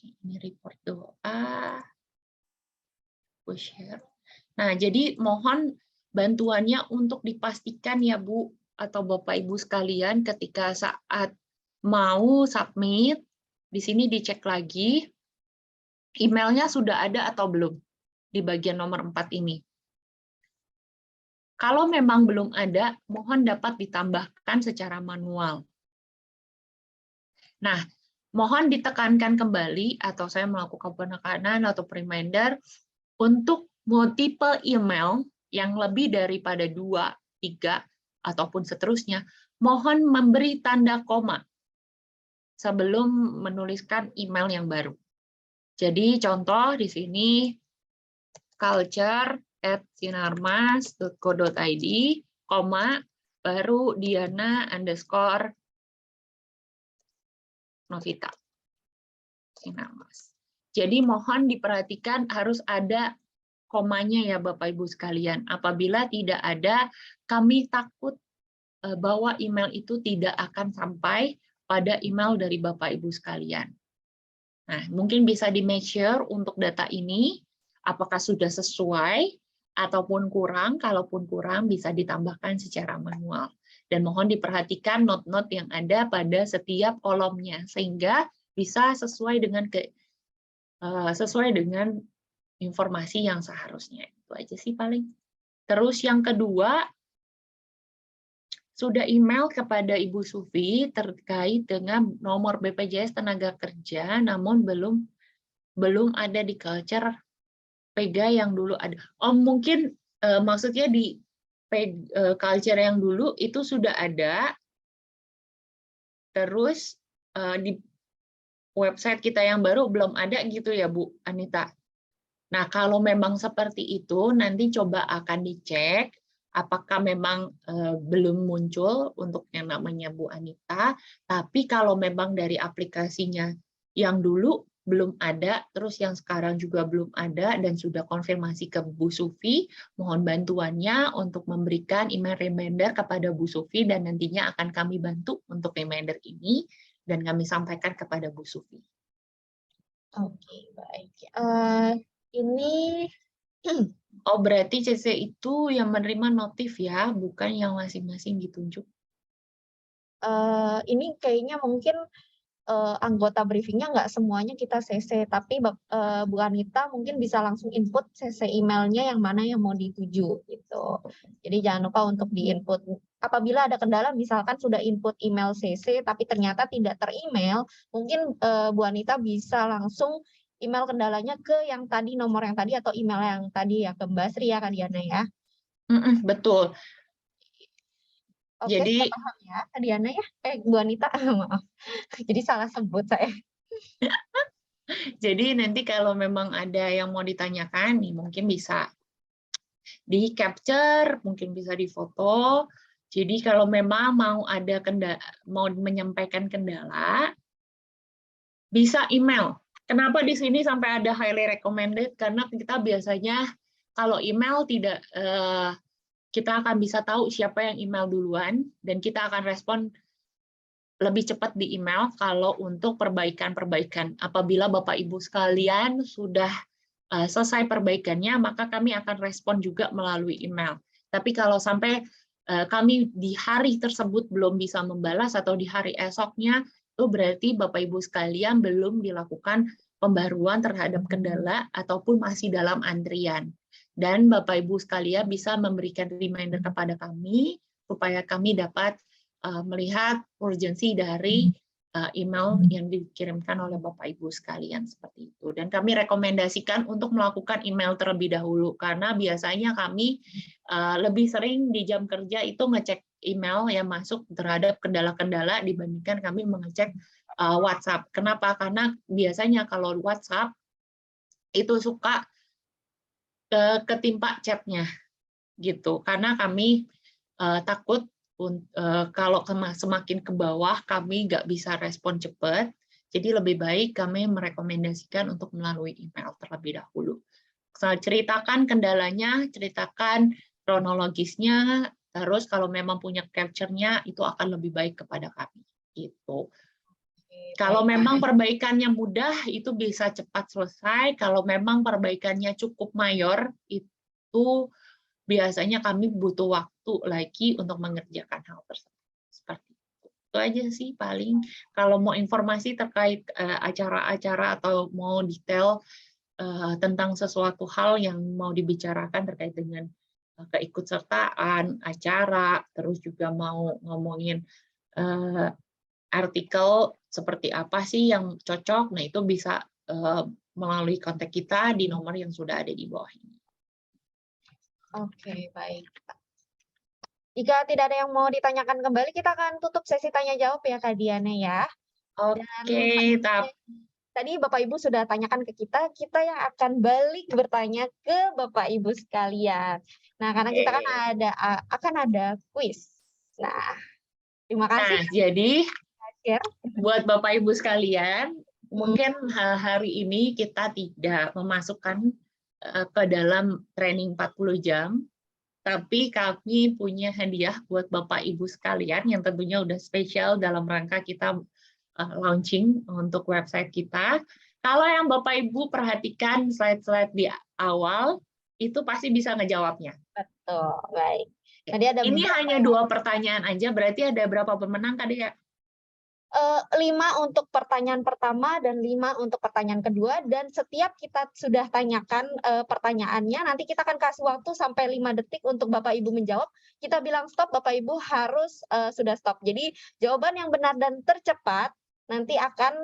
Ini report doa, aku share. Nah, jadi mohon bantuannya untuk dipastikan ya Bu atau Bapak Ibu sekalian ketika saat mau submit, di sini dicek lagi emailnya sudah ada atau belum di bagian nomor 4 ini. Kalau memang belum ada, mohon dapat ditambahkan secara manual. Nah, mohon ditekankan kembali atau saya melakukan penekanan atau reminder untuk multiple email yang lebih daripada 2, 3, ataupun seterusnya, mohon memberi tanda koma sebelum menuliskan email yang baru. Jadi contoh di sini culture@sinarmas.co.id, koma, baru Diana_Novita. Sinarmas. Jadi mohon diperhatikan harus ada komanya ya Bapak Ibu sekalian. Apabila tidak ada, kami takut bahwa email itu tidak akan sampai pada email dari Bapak Ibu sekalian. Nah, mungkin bisa di make sure untuk data ini apakah sudah sesuai ataupun kurang. Kalaupun kurang bisa ditambahkan secara manual. Dan mohon diperhatikan not-not yang ada pada setiap kolomnya sehingga bisa sesuai dengan informasi yang seharusnya. Itu aja sih paling. Terus yang kedua, sudah email kepada Ibu Sufi terkait dengan nomor BPJS Tenaga Kerja, namun belum ada di culture Pega yang dulu ada. Oh, mungkin maksudnya di culture yang dulu itu sudah ada, terus di website kita yang baru belum ada gitu ya Bu Anita. Nah, kalau memang seperti itu, nanti coba akan dicek apakah memang belum muncul untuk yang namanya Bu Anita, tapi kalau memang dari aplikasinya yang dulu belum ada, terus yang sekarang juga belum ada, dan sudah konfirmasi ke Bu Sufi, mohon bantuannya untuk memberikan email reminder kepada Bu Sufi, dan nantinya akan kami bantu untuk reminder ini, dan kami sampaikan kepada Bu Sufi. Oke, baik. Ini Oh, berarti CC itu yang menerima notif ya, bukan yang masing-masing ditunjuk. ini kayaknya mungkin anggota briefingnya nggak semuanya kita CC, tapi Bu Anita mungkin bisa langsung input CC emailnya yang mana yang mau dituju gitu. Jadi jangan lupa untuk diinput. Apabila ada kendala, misalkan sudah input email CC tapi ternyata tidak ter-email, mungkin Bu Anita bisa langsung email kendalanya ke yang tadi, nomor yang tadi atau email yang tadi ya, ke Mbak Sri ya, Kak Diana ya. Betul. Oke, Jadi paham ya, Kak Diana ya? Bu Anita, maaf. Jadi salah sebut saya. Jadi nanti kalau memang ada yang mau ditanyakan, nih mungkin bisa di capture, mungkin bisa difoto. Jadi kalau memang mau menyampaikan kendala, bisa email. Kenapa di sini sampai ada highly recommended? Karena kita biasanya kalau email tidak, kita akan bisa tahu siapa yang email duluan, dan kita akan respon lebih cepat di email kalau untuk perbaikan-perbaikan. Apabila Bapak Ibu sekalian sudah selesai perbaikannya, maka kami akan respon juga melalui email. Tapi kalau sampai kami di hari tersebut belum bisa membalas atau di hari esoknya, itu berarti Bapak Ibu sekalian belum dilakukan pembaruan terhadap kendala ataupun masih dalam antrian. Dan Bapak Ibu sekalian bisa memberikan reminder kepada kami supaya kami dapat melihat urgensi dari email yang dikirimkan oleh Bapak Ibu sekalian seperti itu. Dan kami rekomendasikan untuk melakukan email terlebih dahulu karena biasanya kami lebih sering di jam kerja itu ngecek email yang masuk terhadap kendala-kendala dibandingkan kami mengecek WhatsApp. Kenapa? Karena biasanya kalau WhatsApp itu suka ketimpa chatnya gitu. Karena kami takut kalau semakin ke bawah kami nggak bisa respon cepat. Jadi lebih baik kami merekomendasikan untuk melalui email terlebih dahulu. Ceritakan kendalanya, ceritakan kronologisnya, terus kalau memang punya capture-nya itu akan lebih baik kepada kami. Gitu. Kalau memang perbaikannya mudah, itu bisa cepat selesai. Kalau memang perbaikannya cukup mayor, itu biasanya kami butuh waktu lagi untuk mengerjakan hal tersebut. Seperti itu aja sih paling. Kalau mau informasi terkait acara-acara atau mau detail tentang sesuatu hal yang mau dibicarakan terkait dengan keikutsertaan, acara, terus juga mau ngomongin artikel seperti apa sih yang cocok, nah itu bisa melalui kontak kita di nomor yang sudah ada di bawah ini. Oke, baik. Jika tidak ada yang mau ditanyakan kembali, kita akan tutup sesi tanya jawab ya Kak Diana ya. Oke, Tadi Bapak Ibu sudah tanyakan ke kita yang akan balik bertanya ke Bapak Ibu sekalian. Nah, karena kita kan akan ada kuis. Nah, terima kasih. Nah, jadi buat Bapak Ibu sekalian, mungkin hari ini kita tidak memasukkan ke dalam training 40 jam, tapi kami punya hadiah buat Bapak Ibu sekalian yang tentunya udah spesial dalam rangka kita launching untuk website kita. Kalau yang Bapak Ibu perhatikan slide-slide di awal, itu pasti bisa ngejawabnya. Betul, baik. Tadi ada ini hanya 2 pertanyaan aja, berarti ada berapa pemenang tadi ya? 5 untuk pertanyaan pertama dan 5 untuk pertanyaan kedua, dan setiap kita sudah tanyakan pertanyaannya, nanti kita akan kasih waktu sampai 5 detik untuk Bapak Ibu menjawab. Kita bilang stop, Bapak Ibu harus sudah stop. Jadi jawaban yang benar dan tercepat nanti akan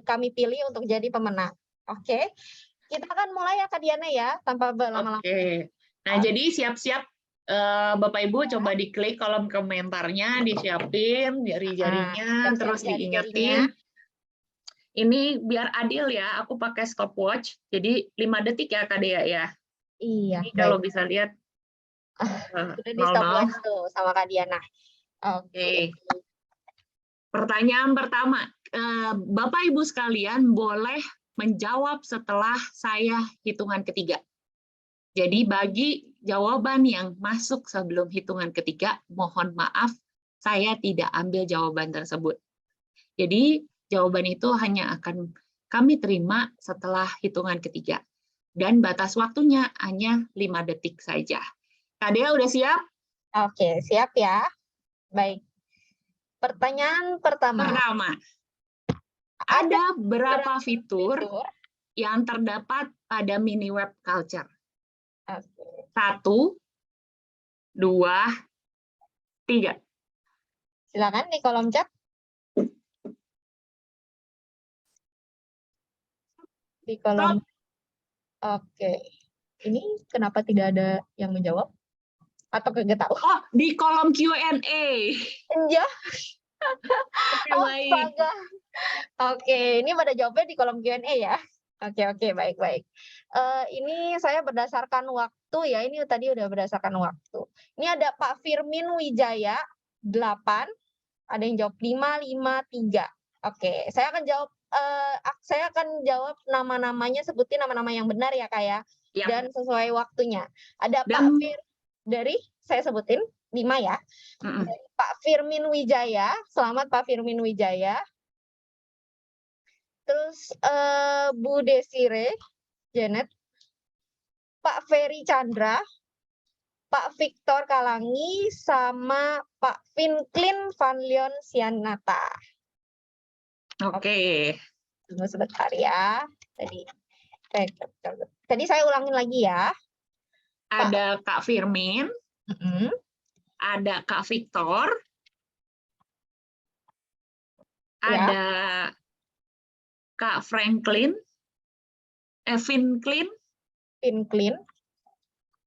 kami pilih untuk jadi pemenang. Oke, kita akan mulai ya Kak Diana ya, tanpa berlama-lama. Oke, nah jadi siap-siap Bapak Ibu coba diklik kolom komentarnya, disiapin jari-jarinya, terus diingetin. Ini biar adil ya, aku pakai stopwatch, jadi 5 detik ya Kak Dea ya. Iya. Ini kalau bisa lihat. Sudah di stopwatch tuh sama Kak Diana. Oke. Pertanyaan pertama, Bapak Ibu sekalian boleh menjawab setelah saya hitungan ketiga. Jadi bagi jawaban yang masuk sebelum hitungan ketiga, mohon maaf, saya tidak ambil jawaban tersebut. Jadi jawaban itu hanya akan kami terima setelah hitungan ketiga. Dan batas waktunya hanya 5 detik saja. Kak Dea udah siap? Oke, siap ya. Baik. Pertanyaan pertama. Ada berapa fitur yang terdapat pada mini web culture? 1, 2, 3. Silakan di kolom chat. Di kolom. Oke. Ini kenapa tidak ada yang menjawab? Atau kagak tahu? Oh, di kolom Q&A. Iya. Oke, ini pada jawabnya di kolom Q&A ya. Oke, baik. Ini saya berdasarkan waktu ya, ini tadi udah berdasarkan waktu. Ini ada Pak Firmin Wijaya, 8. Ada yang jawab 5, 5, 3. Oke, saya akan jawab nama-namanya, sebutin nama-nama yang benar ya Kak ya. Ya. Dan sesuai waktunya. Ada Pak saya sebutin 5 ya. Dari Pak Firmin Wijaya, selamat Pak Firmin Wijaya. Terus Bu Desire Janet, Pak Ferry Chandra, Pak Victor Kalangi, sama Pak Vinklin Van Leon Sianata. Oke. Tunggu sebentar ya. Tadi saya ulangin lagi ya. Ada Kak Firmin, ada Kak Victor, ada Kak Vinklin,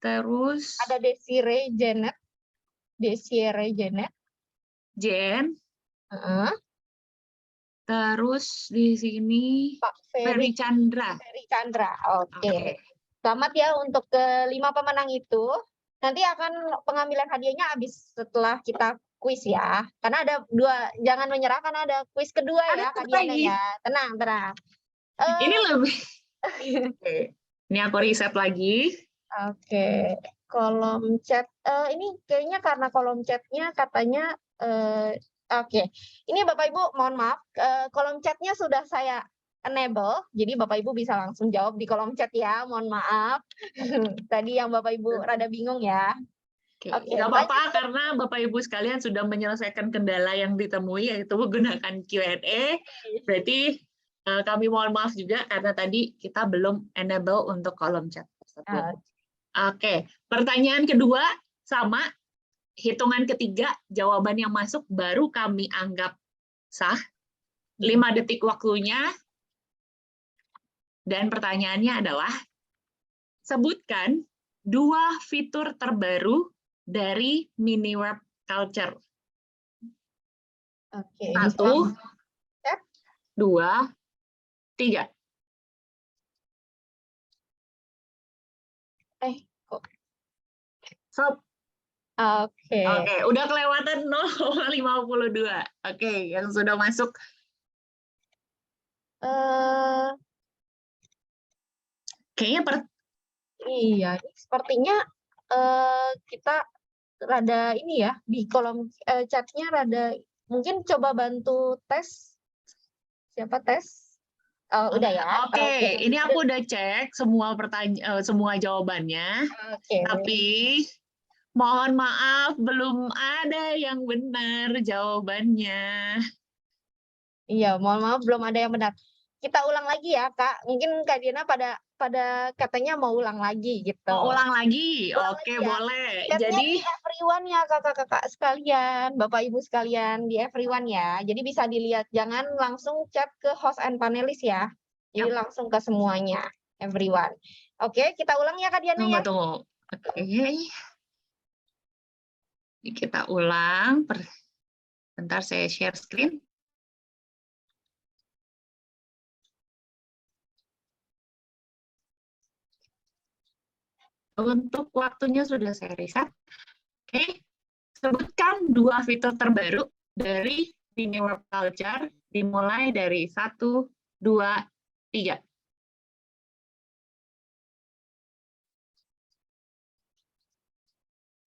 terus ada Desire Janet, Jen, Terus di sini Pak Ferry Chandra. Ferry Chandra. Oke. Oke. Selamat ya untuk kelima pemenang itu. Nanti akan pengambilan hadiahnya habis setelah kita kuis ya. Karena ada dua, jangan menyerah karena ada kuis kedua Ada ya satu Kak Diana lagi. ya. Tenang, tenang. Ini lebih. Oke. Ini aku riset lagi. Oke, kolom chat. Ini kayaknya karena kolom chatnya katanya. Oke, ini Bapak Ibu mohon maaf. Kolom chatnya sudah saya enable, jadi Bapak Ibu bisa langsung jawab di kolom chat ya. Mohon maaf. Tadi yang Bapak Ibu rada bingung ya. Oke, Oke, nggak apa-apa karena Bapak Ibu sekalian sudah menyelesaikan kendala yang ditemui yaitu menggunakan Q&A. Berarti kami mohon maaf juga karena tadi kita belum enable untuk kolom chat tersebut. Oke, pertanyaan kedua sama, hitungan ketiga jawaban yang masuk baru kami anggap sah. 5 detik waktunya. Dan pertanyaannya adalah, sebutkan 2 fitur terbaru dari Miniweb Culture. Oke. 1, 2, 3. Kok. Stop. Oke. Oke, udah kelewatan 0,52. Oke, yang sudah masuk. Kayaknya Iya, ini sepertinya kita rada ini ya di kolom chatnya rada, mungkin coba bantu tes. Siapa tes? Oh, udah ya. Oke, ini aku udah cek semua semua jawabannya. Oke. Tapi mohon maaf belum ada yang benar jawabannya. Iya, mohon maaf belum ada yang benar. Kita ulang lagi ya, Kak. Mungkin Kak Diana pada katanya mau ulang lagi gitu. Mau ulang lagi? Ulang Oke, lagi ya. boleh. Chatnya Jadi di everyone ya kakak-kakak sekalian, Bapak Ibu sekalian, di everyone ya. Jadi bisa dilihat, jangan langsung chat ke host and panelis ya. Jadi langsung ke semuanya, everyone. Oke, kita ulang ya Kak Diana ya. tunggu. Oke. Kita ulang. Bentar saya share screen. Untuk waktunya sudah saya riset. Oke. Sebutkan 2 fitur terbaru dari Miniweb Culture dimulai dari 1, 2, 3.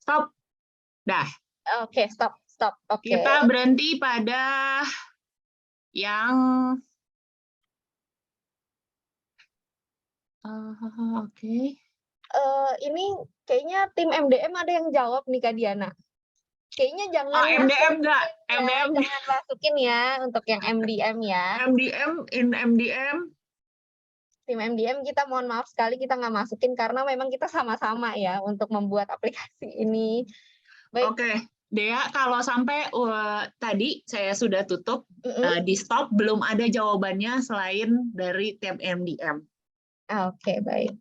Stop. Dah. Oke, stop. Oke. Kita berhenti pada yang oke. Ini kayaknya tim MDM ada yang jawab nih Kak Diana. Kayaknya jangan MDM enggak? ya, MDM. jangan masukin ya untuk yang MDM ya. MDM. Tim MDM kita mohon maaf sekali kita nggak masukin karena memang kita sama-sama ya untuk membuat aplikasi ini. Baik. Oke, Dea, kalau sampai tadi saya sudah tutup di stop, belum ada jawabannya selain dari tim MDM. Oke, baik.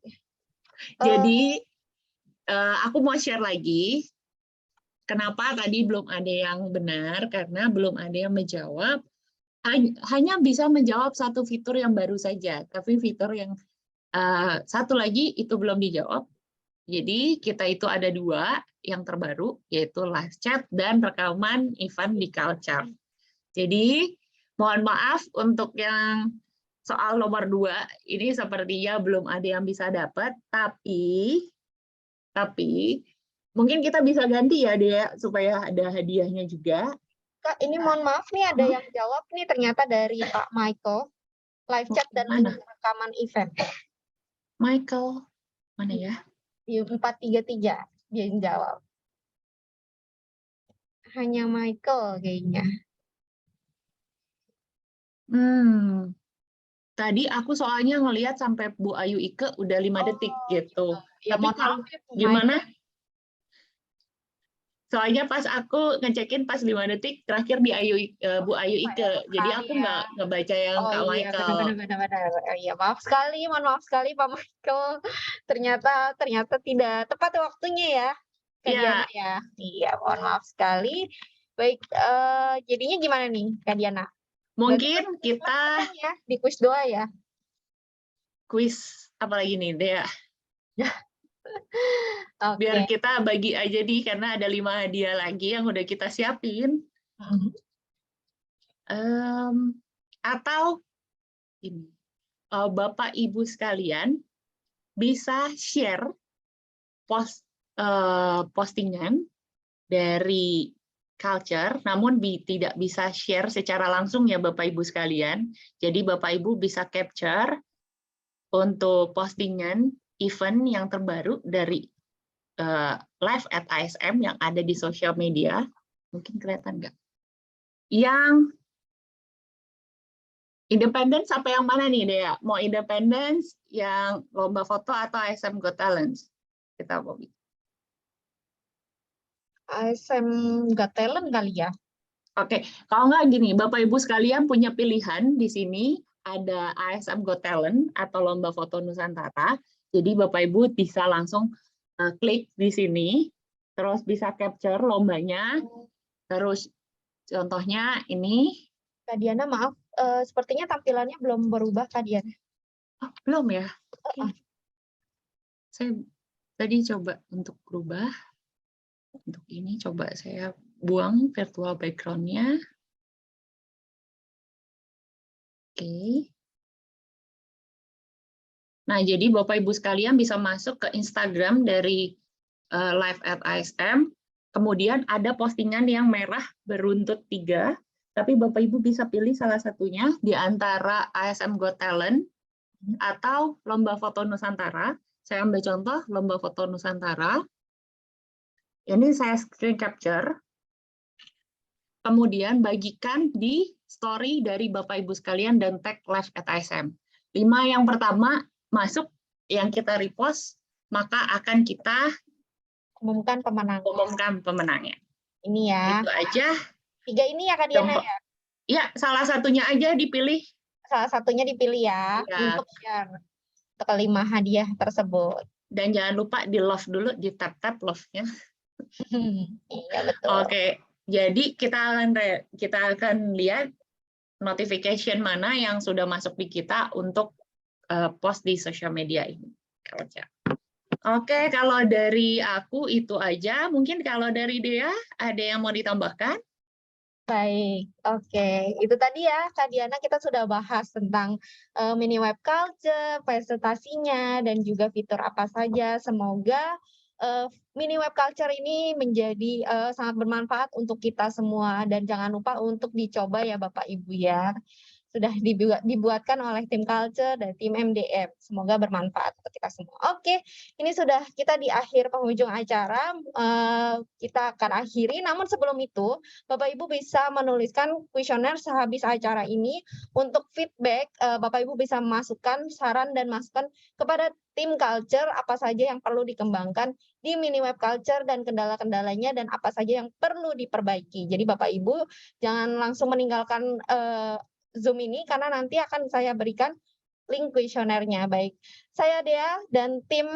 Jadi aku mau share lagi. Kenapa tadi belum ada yang benar? Karena belum ada yang menjawab. Hanya bisa menjawab 1 fitur yang baru saja. Tapi fitur yang satu lagi itu belum dijawab. Jadi kita itu ada 2 yang terbaru, yaitu live chat dan rekaman event di Culture. Jadi mohon maaf untuk yang soal nomor 2, ini sepertinya belum ada yang bisa dapat, tapi mungkin kita bisa ganti ya, Dea, supaya ada hadiahnya juga. Kak, ini mohon maaf nih ada yang jawab nih ternyata dari Pak Michael. Live chat dan rekaman event. Michael, mana ya? Di 433 dia yang jawab. Hanya Michael kayaknya. Tadi aku soalnya ngelihat sampai Bu Ayu Ike udah 5 detik gitu. Ya, Tapi kalau gimana? Soalnya pas aku ngecekin pas 5 detik terakhir di Bu Ayu Ike. Jadi aku nggak ngebaca yang Kak Michael. Benar. Ya, mohon maaf sekali Pak Michael. Ternyata tidak tepat waktunya ya. Kak Diana ya. Iya, mohon maaf sekali. Baik, jadinya gimana nih Kak Diana? Mungkin kita Ya, di kuis doa ya. kuis apa lagi nih, Dea? Oke. Biar kita bagi aja nih, karena ada 5 hadiah lagi yang udah kita siapin. Atau ini, Bapak Ibu sekalian bisa share postingan dari Culture, namun tidak bisa share secara langsung ya Bapak Ibu sekalian. Jadi Bapak Ibu bisa capture untuk postingan event yang terbaru dari Live at ISM yang ada di sosial media. Mungkin kelihatan nggak? Yang Independence apa yang mana nih, Dea? Mau Independence, yang lomba foto, atau ISM Got Talent? Kita mau ASM Got Talent kali ya. Oke, kalau nggak gini, Bapak Ibu sekalian punya pilihan di sini, ada ASM Got Talent atau Lomba Foto Nusantara. Jadi Bapak Ibu bisa langsung klik di sini, terus bisa capture lombanya, terus contohnya ini. Kak Diana, maaf, sepertinya tampilannya belum berubah, Kak Diana. Oh, belum ya? Oke. Saya tadi coba untuk berubah. Untuk ini coba saya buang virtual background-nya. Oke. Nah, jadi Bapak Ibu sekalian bisa masuk ke Instagram dari Live at ISM. Kemudian ada postingan yang merah beruntut 3. Tapi Bapak Ibu bisa pilih salah satunya di antara ISM Got Talent atau Lomba Foto Nusantara. Saya ambil contoh Lomba Foto Nusantara. Ini saya screen capture. Kemudian bagikan di story dari Bapak Ibu sekalian dan tag Live at ISM. 5 yang pertama masuk yang kita repost, maka akan kita umumkan pemenangnya. Ini ya. Itu aja. 3 ini ya Kak Diana ya? Ya, salah satunya aja dipilih. Salah satunya dipilih ya, untuk share ke 5 hadiah tersebut. Dan jangan lupa di love dulu, di tap-tap love-nya. Iya, betul. Oke, jadi kita akan lihat notification mana yang sudah masuk di kita untuk post di sosial media ini. Oke, kalau dari aku itu aja. Mungkin kalau dari Dea, ada yang mau ditambahkan? Baik, oke. Itu tadi ya, Kak Diana, kita sudah bahas tentang mini web culture, presentasinya, dan juga fitur apa saja. Semoga mini web culture ini menjadi sangat bermanfaat untuk kita semua. Dan jangan lupa untuk dicoba ya Bapak Ibu ya. Sudah dibuatkan oleh tim culture dan tim MDM. Semoga bermanfaat untuk kita semua. Oke, ini sudah kita di akhir penghujung acara. Kita akan akhiri, namun sebelum itu, Bapak Ibu bisa menuliskan kuesioner sehabis acara ini. Untuk feedback, Bapak Ibu bisa memasukkan saran dan masukan kepada tim culture apa saja yang perlu dikembangkan di mini web culture dan kendala-kendalanya dan apa saja yang perlu diperbaiki. Jadi Bapak Ibu jangan langsung meninggalkan Zoom ini karena nanti akan saya berikan link kuesionernya. Baik, saya Dea dan tim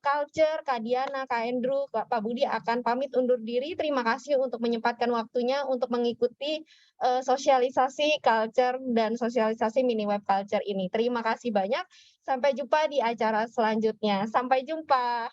culture, Kak Diana, Kak Andrew, Pak Budi akan pamit undur diri. Terima kasih untuk menyempatkan waktunya untuk mengikuti sosialisasi culture dan sosialisasi mini web culture ini. Terima kasih banyak. Sampai jumpa di acara selanjutnya. Sampai jumpa.